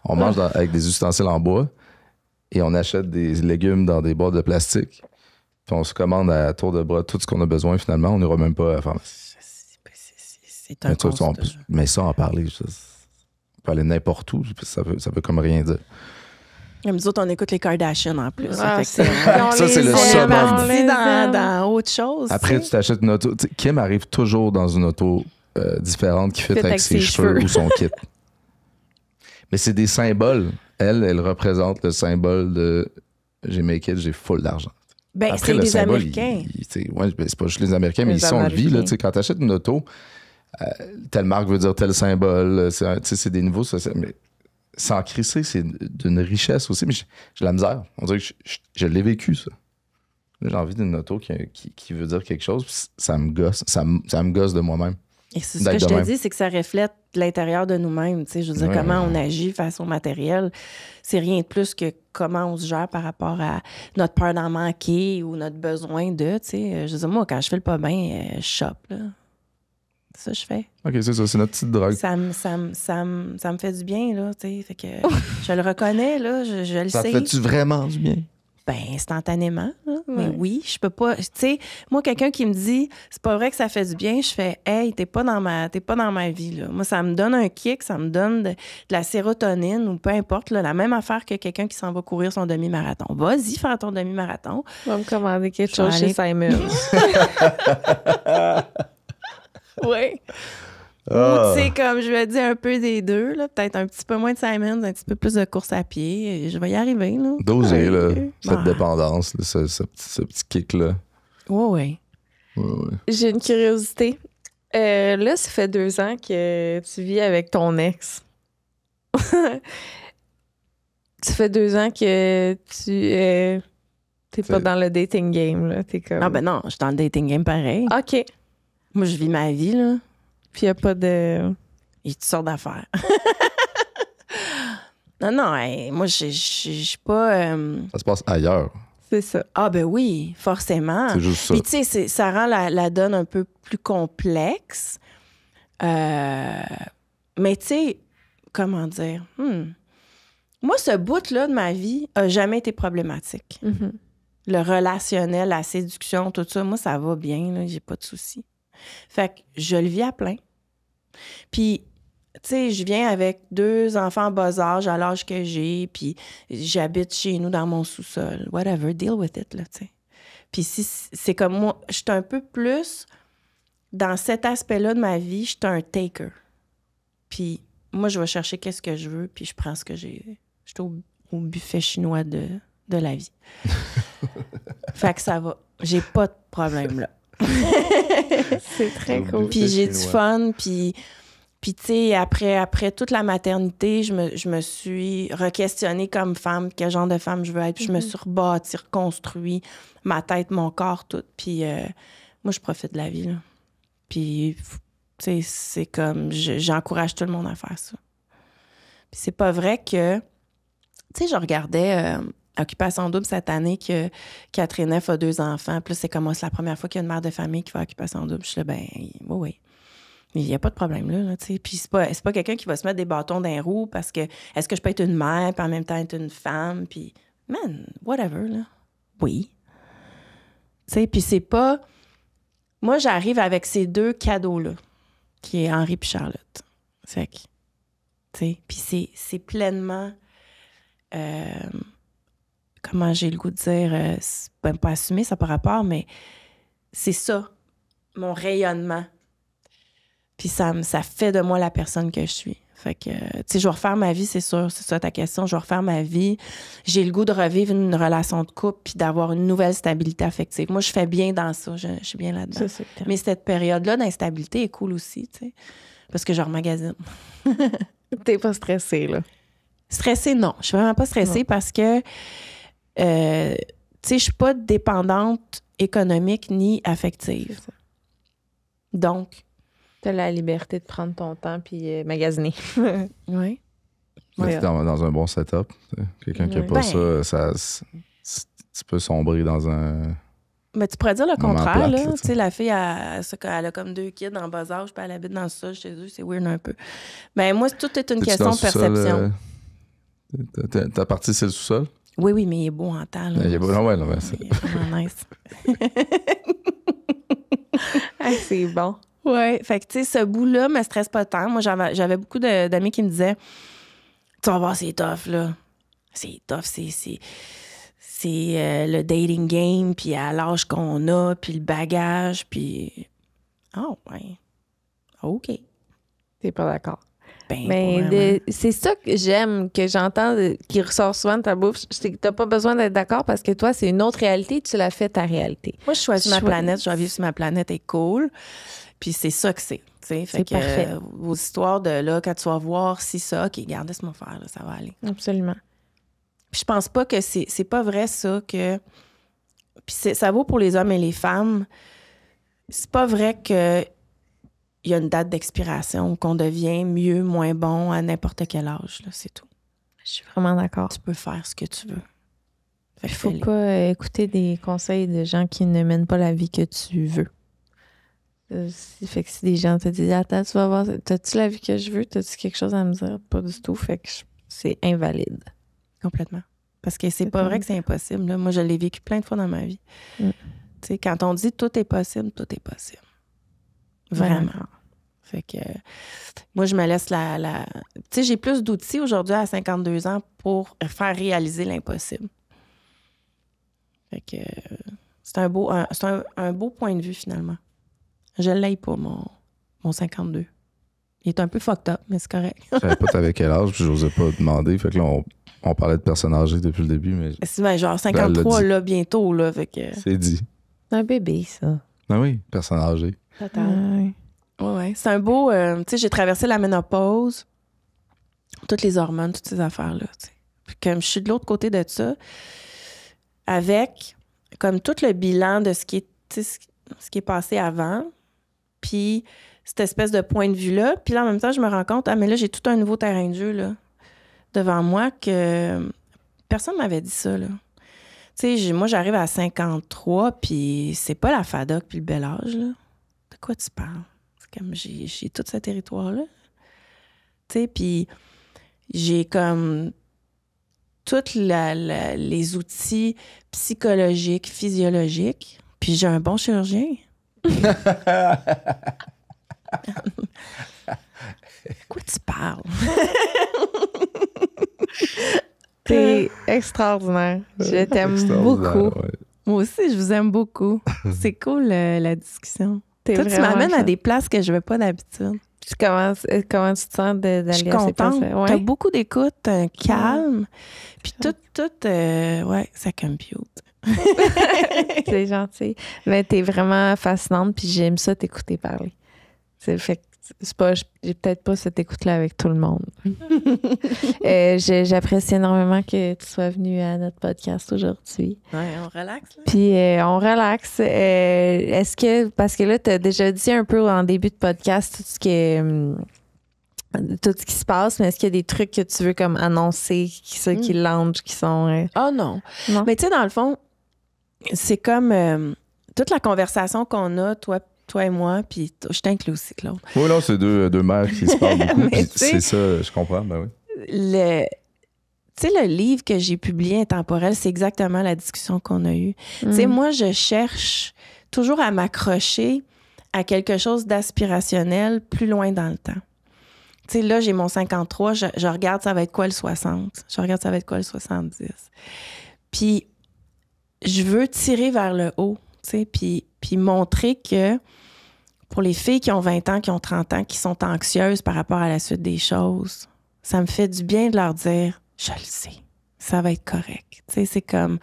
On mange avec des ustensiles en bois. Et on achète des légumes dans des boîtes de plastique. Puis on se commande à tour de bras tout ce qu'on a besoin, finalement. On n'ira même pas à la pharmacie. C'est un constat. Mais ça, en parler, on peut aller n'importe où. Ça veut comme rien dire. Comme nous autres, on écoute les Kardashians en plus. Ça, c'est le summum. Dans autre chose. Après, tu t'achètes une auto. Kim arrive toujours dans une auto différente qui fit avec ses cheveux ou son kit. Mais c'est des symboles. Elle représente le symbole de j'ai mes kids, j'ai full d'argent. Ben, après, c'est les Américains. C'est pas juste les Américains, mais ici, on le vit. Là, quand tu achètes une auto, telle marque veut dire tel symbole. C'est des nouveaux. Mais sans crisser, c'est d'une richesse aussi. Mais j'ai la misère. On dirait que je l'ai vécu, ça. J'ai envie d'une auto qui veut dire quelque chose. Ça me gosse. Ça me gosse de moi-même. Et c'est ce que je te dis, c'est que ça reflète l'intérieur de nous-mêmes. Je veux dire, comment on agit face au matériel. C'est rien de plus que comment on se gère par rapport à notre peur d'en manquer ou notre besoin de. Je veux dire, moi, quand je fais le pas bien, je chope. Là. C'est ça que je fais. OK, c'est ça, c'est notre petite drogue. Ça me fait du bien, là. Fait que je le reconnais, là, je le sais. Ça te fait-tu vraiment du bien? Ben, instantanément. Là. Mais oui, je peux pas. Tu sais, moi, quelqu'un qui me dit, c'est pas vrai que ça fait du bien, je fais, hey, t'es pas dans ma vie, là. Moi, ça me donne un kick, ça me donne de la sérotonine ou peu importe, là, la même affaire que quelqu'un qui s'en va courir son demi-marathon. Vas-y, faire ton demi-marathon. On va me commander quelque chose chez Simon. Oui. Ou, tu sais, comme je lui ai dit, un peu des deux, là, peut-être un petit peu moins de Simons, un petit peu plus de course à pied. Je vais y arriver, là. Doser, là, cette dépendance, là, ce petit kick-là. Oui. J'ai une curiosité. Là, ça fait 2 ans que tu vis avec ton ex. Ça fait 2 ans que tu t'es pas dans le dating game, là. T'es comme... Ah ben non, je suis dans le dating game pareil. OK. Moi, je vis ma vie, là. Puis il n'y a pas de... Il y a toutes sortes d'affaires. Non, hey, moi, je suis pas... Ça se passe ailleurs. C'est ça. Ah ben oui, forcément. C'est juste ça. Puis tu sais, ça rend la donne un peu plus complexe. Mais tu sais, comment dire? Moi, ce bout-là de ma vie a jamais été problématique. Mm-hmm. Le relationnel, la séduction, tout ça, moi, ça va bien, là, j'ai pas de soucis. Fait que je le vis à plein. Puis, tu sais, je viens avec 2 enfants en bas âge, à l'âge que j'ai, puis j'habite chez nous dans mon sous-sol. Whatever, deal with it, là, tu sais. Puis si c'est comme moi, je suis un peu plus, dans cet aspect-là de ma vie, je suis un taker. Puis moi, je vais chercher qu'est-ce que je veux, puis je prends ce que j'ai. Je suis au buffet chinois de la vie. Fait que ça va. J'ai pas de problème, là. C'est très cool. Puis j'ai du fun, puis tu sais, après toute la maternité, je me suis re-questionnée comme femme, quel genre de femme je veux être. Puis je me suis rebâtie, reconstruit ma tête, mon corps, tout. Puis moi, je profite de la vie, là. Puis, tu sais, c'est comme... J'encourage tout le monde à faire ça. Puis c'est pas vrai que... Tu sais, je regardais Occupation Double cette année que Catherine F a 2 enfants. Puis là, c'est comme c'est la première fois qu'il y a une mère de famille qui fait Occupation Double. Je suis là, ben oui. Mais il n'y a pas de problème là, tu sais. Puis c'est pas quelqu'un qui va se mettre des bâtons dans les roues parce que est-ce que je peux être une mère puis en même temps être une femme? Puis, man, whatever, là. Oui. Tu sais, puis c'est pas... Moi, j'arrive avec ces 2 cadeaux-là, qui est Henri puis Charlotte. Fait que, tu sais, puis c'est pleinement... comment j'ai le goût de dire... c'est même pas assumé, ça par rapport, mais c'est ça, mon rayonnement. Puis ça fait de moi la personne que je suis. Fait que, tu sais, je vais refaire ma vie, c'est sûr. C'est ça ta question. Je vais refaire ma vie. J'ai le goût de revivre une relation de couple puis d'avoir une nouvelle stabilité affective. Moi, je fais bien dans ça. Je suis bien là-dedans. Ça, mais cette période-là d'instabilité est cool aussi, tu sais. Parce que je remagasine. T'es pas stressée, là? Stressée, non. Je suis vraiment pas stressée parce que, tu sais, je suis pas dépendante économique ni affective. Donc... T'as la liberté de prendre ton temps puis magasiner. Oui. Mais dans un bon setup. Quelqu'un qui n'a pas ça, tu peux sombrer dans un... Mais tu pourrais dire le contraire, plate, là. là, Tu sais, la fille, elle a comme 2 kids en bas âge, puis elle habite dans le sol chez eux. C'est weird un peu. Mais moi, tout est une question de perception. Ta partie, c'est le sous-sol? Oui, mais il est beau en temps, là. Il est beau, non, c'est... Il est vraiment nice. C'est bon. Oui, fait que, tu sais, ce bout-là me stresse pas tant. Moi, j'avais beaucoup d'amis qui me disaient, tu vas voir, c'est tough, là. C'est tough, c'est le dating game, puis à l'âge qu'on a, puis le bagage, puis... Oh, ouais. OK. T'es pas d'accord. Ben, mais c'est ça que j'aime, que j'entends, qui ressort souvent de ta bouche, c'est que t'as pas besoin d'être d'accord parce que toi, c'est une autre réalité, tu l'as fait ta réalité. Moi, je choisis ma planète, je vais vivre sur ma planète, elle est cool. Puis c'est ça que c'est. Fait que parfait. Vos histoires de là, quand tu vas voir si ça, OK, garde, laisse-moi faire, là, ça va aller. Absolument. Puis je pense pas que c'est pas vrai ça que... Puis ça vaut pour les hommes et les femmes. C'est pas vrai que il y a une date d'expiration, qu'on devient mieux, moins bon à n'importe quel âge, là, c'est tout. Je suis vraiment d'accord. Tu peux faire ce que tu veux. Il faut pas écouter des conseils de gens qui ne mènent pas la vie que tu veux. Fait que si des gens te disent « Attends, tu vas voir, t'as-tu la vie que je veux? T'as-tu quelque chose à me dire? » Pas du tout. Fait que c'est invalide. Complètement. Parce que c'est pas vrai que c'est impossible. Là. Moi, je l'ai vécu plein de fois dans ma vie. Tu sais, quand on dit « tout est possible », tout est possible. Vraiment. Fait que moi, je me laisse la... Tu sais, j'ai plus d'outils aujourd'hui à 52 ans pour faire réaliser l'impossible. Fait que c'est un beau point de vue, finalement. Je l'aille pas, mon 52. Il est un peu fucked up, mais c'est correct. Je savais pas t'avais quel âge, puis j'osais pas demander. Fait que là, on parlait de personnes âgées depuis le début, mais... C'est genre 53, là, bientôt, là, fait que... C'est dit. C'est un bébé, ça. Ah oui, personne âgée. Total. Ouais. C'est un beau... tu sais, j'ai traversé la ménopause, toutes les hormones, toutes ces affaires-là, tu sais. Puis comme je suis de l'autre côté de ça, avec, comme tout le bilan de ce qui est passé avant, puis cette espèce de point de vue-là. Puis là, en même temps, je me rends compte, mais là, j'ai tout un nouveau terrain de jeu, là, devant moi, que personne ne m'avait dit ça, là. Tu sais, moi, j'arrive à 53, puis c'est pas la FADOC puis le bel âge, là. De quoi tu parles? C'est comme, j'ai tout ce territoire-là. Tu sais, puis j'ai comme tous les outils psychologiques, physiologiques, puis j'ai un bon chirurgien. Quoi tu parles? T'es extraordinaire. Je t'aime beaucoup. Ouais. Moi aussi, je vous aime beaucoup. C'est cool, la discussion. T'es Toi, tu vraiment m'amènes à fun. des places que je ne vais pas d'habitude. Comment tu te sens d'aller Je suis à ces contente. places? Ouais. T'as beaucoup d'écoute, un calme. Puis tout, ça compute. C'est gentil. Mais t'es vraiment fascinante, puis j'aime ça t'écouter parler. Fait que j'ai peut-être pas cette écoute-là avec tout le monde. J'apprécie énormément que tu sois venue à notre podcast aujourd'hui. Ouais, on relaxe, là. Puis on relaxe. Est-ce que, parce que là, tu as déjà dit un peu en début de podcast tout ce qui se passe, mais est-ce qu'il y a des trucs que tu veux comme annoncer, qui lancent, qui sont... Oh non. Non. Mais tu sais, dans le fond, c'est comme toute la conversation qu'on a, toi et moi, puis je t'inclus aussi, Claude. Oui, là, c'est deux mères qui se parlent beaucoup. Mais Puis tu sais- c'est ça, je comprends, ben oui. Tu sais, le livre que j'ai publié, Intemporel, c'est exactement la discussion qu'on a eue. Tu sais, moi, je cherche toujours à m'accrocher à quelque chose d'aspirationnel plus loin dans le temps. Tu sais, là, j'ai mon 53, je regarde ça va être quoi le 60, je regarde ça va être quoi le 70. Puis, je veux tirer vers le haut, tu sais, puis montrer que pour les filles qui ont 20 ans, qui ont 30 ans, qui sont anxieuses par rapport à la suite des choses, ça me fait du bien de leur dire, je le sais, ça va être correct. Tu sais, c'est comme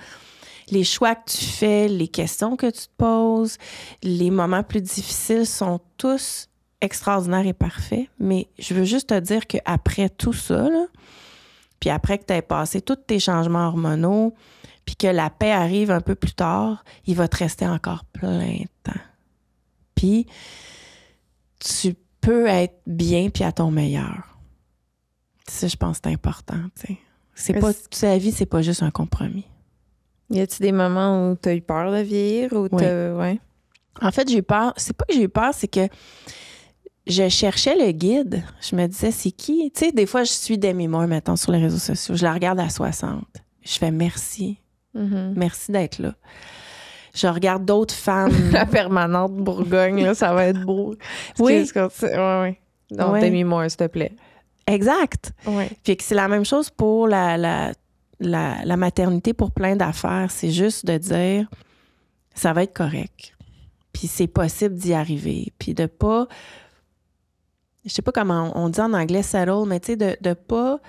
les choix que tu fais, les questions que tu te poses, les moments plus difficiles sont tous extraordinaires et parfaits, mais je veux juste te dire qu'après tout ça, là, puis après que tu aies passé tous tes changements hormonaux, puis que la paix arrive un peu plus tard, il va te rester encore plein de temps. Puis, tu peux être bien puis à ton meilleur. Ça, je pense que c'est important, tu sais. La vie, c'est pas juste un compromis. Y a-tu des moments où tu as eu peur de vieillir? Ou ouais. En fait, j'ai eu peur. C'est pas que j'ai eu peur, c'est que je cherchais le guide. Je me disais, c'est qui? Tu sais, des fois, je suis Demi Moore, mettons, sur les réseaux sociaux. Je la regarde à 60. Je fais merci. Merci d'être là. Je regarde d'autres femmes. La permanente Bourgogne, là, ça va être beau. Oui. Ouais. Donc, Ouais. Demi Moore, s'il te plaît. Exact. Ouais. Puis que c'est la même chose pour la maternité pour plein d'affaires. C'est juste de dire, ça va être correct. Puis c'est possible d'y arriver. Puis de pas... Je sais pas comment on dit en anglais settle, mais tu sais, de pas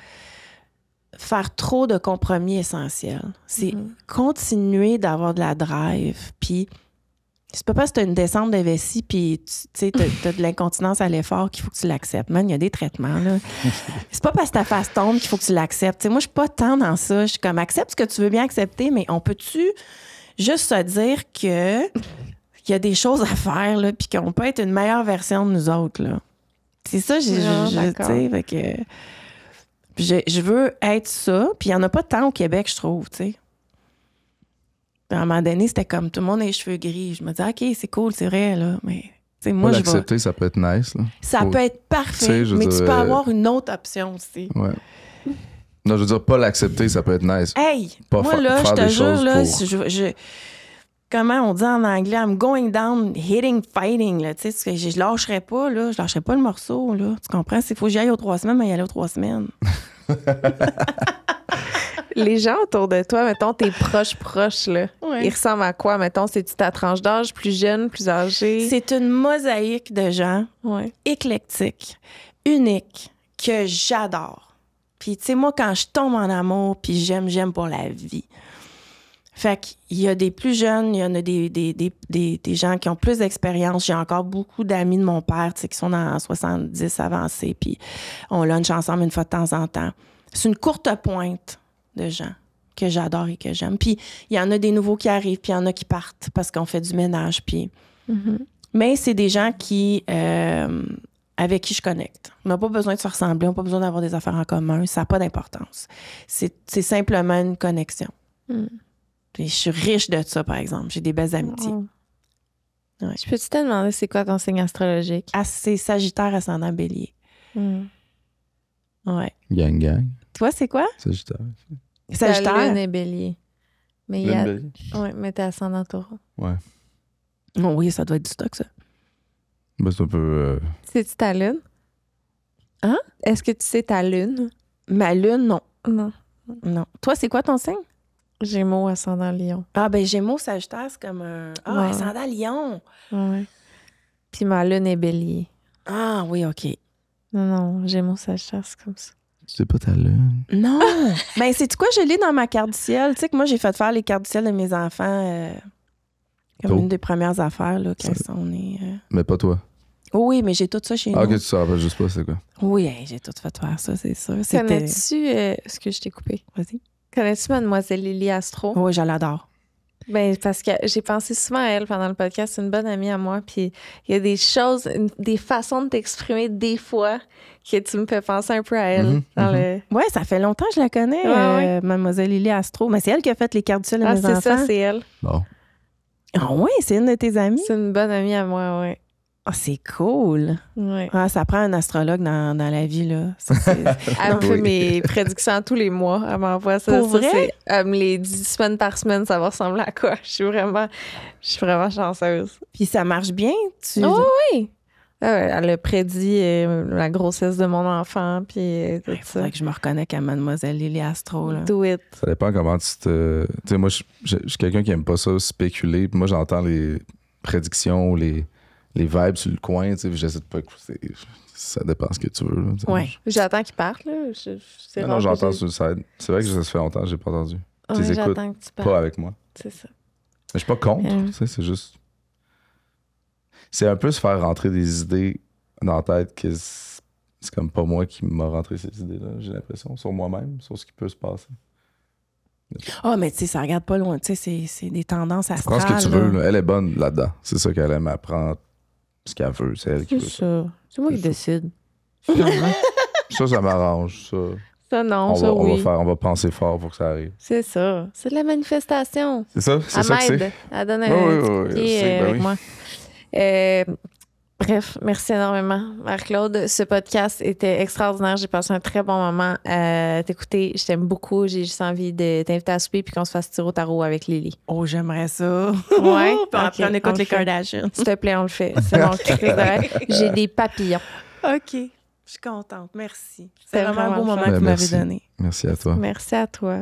faire trop de compromis essentiels. C'est continuer d'avoir de la drive. Puis c'est pas parce que tu as une descente de vessie puis tu as de l'incontinence à l'effort qu'il faut que tu l'acceptes. Man, il y a des traitements, là. C'est pas parce que ta face tombe qu'il faut que tu l'acceptes. T'sais, moi, je suis pas tant dans ça. Je suis comme, accepte ce que tu veux bien accepter, mais on peut-tu juste se dire que qu'il y a des choses à faire, là, puis qu'on peut être une meilleure version de nous autres, là. C'est ça, fait que je veux être ça, puis il y en a pas tant au Québec, je trouve, tu sais. À un moment donné, c'était comme tout le monde a les cheveux gris. Je me disais, OK, c'est cool, c'est vrai, là, mais tu sais, moi, je vais... L'accepter, ça peut être nice, là. Ça peut être parfait, je veux mais tu dire, peux avoir une autre option aussi. Ouais. Non, je veux dire, pas l'accepter, ça peut être nice. Hey, Pas moi, là, je faire te des jure, choses là, pour- comment on dit en anglais? I'm going down, hitting, fighting, là, tu sais, je lâcherais pas, là, je lâcherais pas le morceau, là, tu comprends? Il faut que j'y aille aux 3 semaines, mais y aller aux 3 semaines. Les gens autour de toi, mettons, tes proches, là, Ouais. ils ressemblent à quoi? Mettons, c'est-tu ta tranche d'âge, plus jeune, plus âgée? C'est une mosaïque de gens Ouais. éclectiques, uniques, que j'adore. Puis, tu sais, moi, quand je tombe en amour, puis j'aime pour la vie. Fait qu'il y a des plus jeunes, il y en a des gens qui ont plus d'expérience. J'ai encore beaucoup d'amis de mon père, tu sais, qui sont dans 70 avancés, puis on lunch ensemble une fois de temps en temps. C'est une courte pointe de gens que j'adore et que j'aime. Puis il y en a des nouveaux qui arrivent, puis il y en a qui partent parce qu'on fait du ménage, puis... Mais c'est des gens qui... avec qui je connecte. On n'a pas besoin de se ressembler, on n'a pas besoin d'avoir des affaires en commun, ça n'a pas d'importance. C'est simplement une connexion. Puis je suis riche de ça, par exemple. J'ai des belles amitiés. Wow. Ouais. Je peux-tu te demander c'est quoi ton signe astrologique? Ah, c'est Sagittaire ascendant Bélier. Ouais. Gang. Toi, c'est quoi? Sagittaire. Ta Sagittaire? lune est bélier. Mais il y a... Ouais, mais t'es ascendant taureau. Ouais. Oh, oui, ça doit être du stock, ça. Ben, c'est un peu... C'est-tu ta lune? Hein? Est-ce que tu sais ta lune? Ma lune, non. Non. Non. Toi, c'est quoi ton signe? Gémeaux, ascendant lion. Ah, ben Gémeaux, Sagittaire, c'est comme un... Ah, Ouais. ascendant Lion! Ouais. Puis ma lune est bélier. Ah oui, OK. Non, Gémeaux, Sagittaire, c'est comme ça. C'est pas ta lune. Non! Ben, c'est quoi? Je l'ai dans ma carte du ciel. Tu sais que moi, j'ai fait faire les cartes du ciel de mes enfants comme Tôt. une des premières affaires là, quand on est... Mais pas toi. Oui, mais j'ai tout ça chez Ah, nous. ok, tu te rappelles juste pas, c'est quoi? Oui, hey, j'ai tout fait faire ça, c'est sûr. Connais-tu... Est-ce que je t'ai coupé? Vas-y. Connais-tu Mademoiselle Lily Astro? Oui, je l'adore. Ben, parce que j'ai pensé souvent à elle pendant le podcast. C'est une bonne amie à moi. Puis il y a des choses, des façons de t'exprimer des fois que tu me fais penser un peu à elle. Dans le... Oui, ça fait longtemps que je la connais, Ouais. Mademoiselle Lily Astro. Mais c'est elle qui a fait les cartes du ciel de Ah, mes c'est enfants. ça, c'est elle. Bon. Ah oui, c'est une de tes amies? C'est une bonne amie à moi, ouais. Ah, c'est cool. Ouais. Ah, ça prend un astrologue dans la vie, là. Ça, Elle me fait Oui. mes prédictions tous les mois. Elle m'envoie ça. Pour Ça, vrai? c'est, elle me les dit semaine par semaine, ça va ressembler à quoi? Je suis vraiment chanceuse. Puis ça marche bien? Oh oui! Ah ouais, elle a prédit la grossesse de mon enfant, puis tout Il ça. faudrait que je me reconnecte à Mademoiselle Lily Astro, là. Do it. Ça dépend comment tu te. Tu sais, moi, je suis quelqu'un qui aime pas ça, spéculer. Puis moi, j'entends les prédictions, les vibes sur le coin, tu sais, puis j'essaie de pas écouter. Ça dépend ce que tu veux. Là, tu sais. Ouais. J'attends qu'il parte, là. C'est Non, rare que j'entends j'ai- sur le side. C'est vrai que ça se fait longtemps, j'ai pas entendu. Ouais, Tu les écoutes j'attends que tu partes. pas avec moi. C'est ça. Mais je suis pas contre, Mm. tu sais, c'est juste. C'est un peu se faire rentrer des idées dans la tête que c'est comme pas moi qui m'a rentré ces idées-là, j'ai l'impression, sur moi-même, sur ce qui peut se passer. Ah, mais tu sais, ça regarde pas loin. Tu sais, c'est des tendances astrales. Prends ce que tu veux, là. là. Elle est bonne là-dedans. C'est ça qu'elle aime, elle prend ce qu'elle veut, c'est elle qui C'est veut ça. ça. C'est moi qui C'est décide. Finalement. Ça m'arrange, ça. Ça, non, On ça, oui. on va penser fort pour que ça arrive. C'est ça. C'est de la manifestation. C'est ça? C'est Elle ça que c'est? m'aide. Elle donne un Oui, oui, petit oui, pied je sais, ben avec oui. moi. Bref, merci énormément, Marc-Claude. Ce podcast était extraordinaire. J'ai passé un très bon moment à t'écouter. Je t'aime beaucoup. J'ai juste envie de t'inviter à souper puis qu'on se fasse tirer au tarot avec Lily. Oh, j'aimerais ça. Ouais? Puis après, Ok, on on écoute le les fait. Kardashians. S'il te plaît, on le fait. C'est mon cri de rêve. J'ai des papillons. OK. Je suis contente. Merci. C'était C'est vraiment un beau vraiment le moment fun. que vous Ben, m'avez merci. donné. Merci à toi. Merci à toi.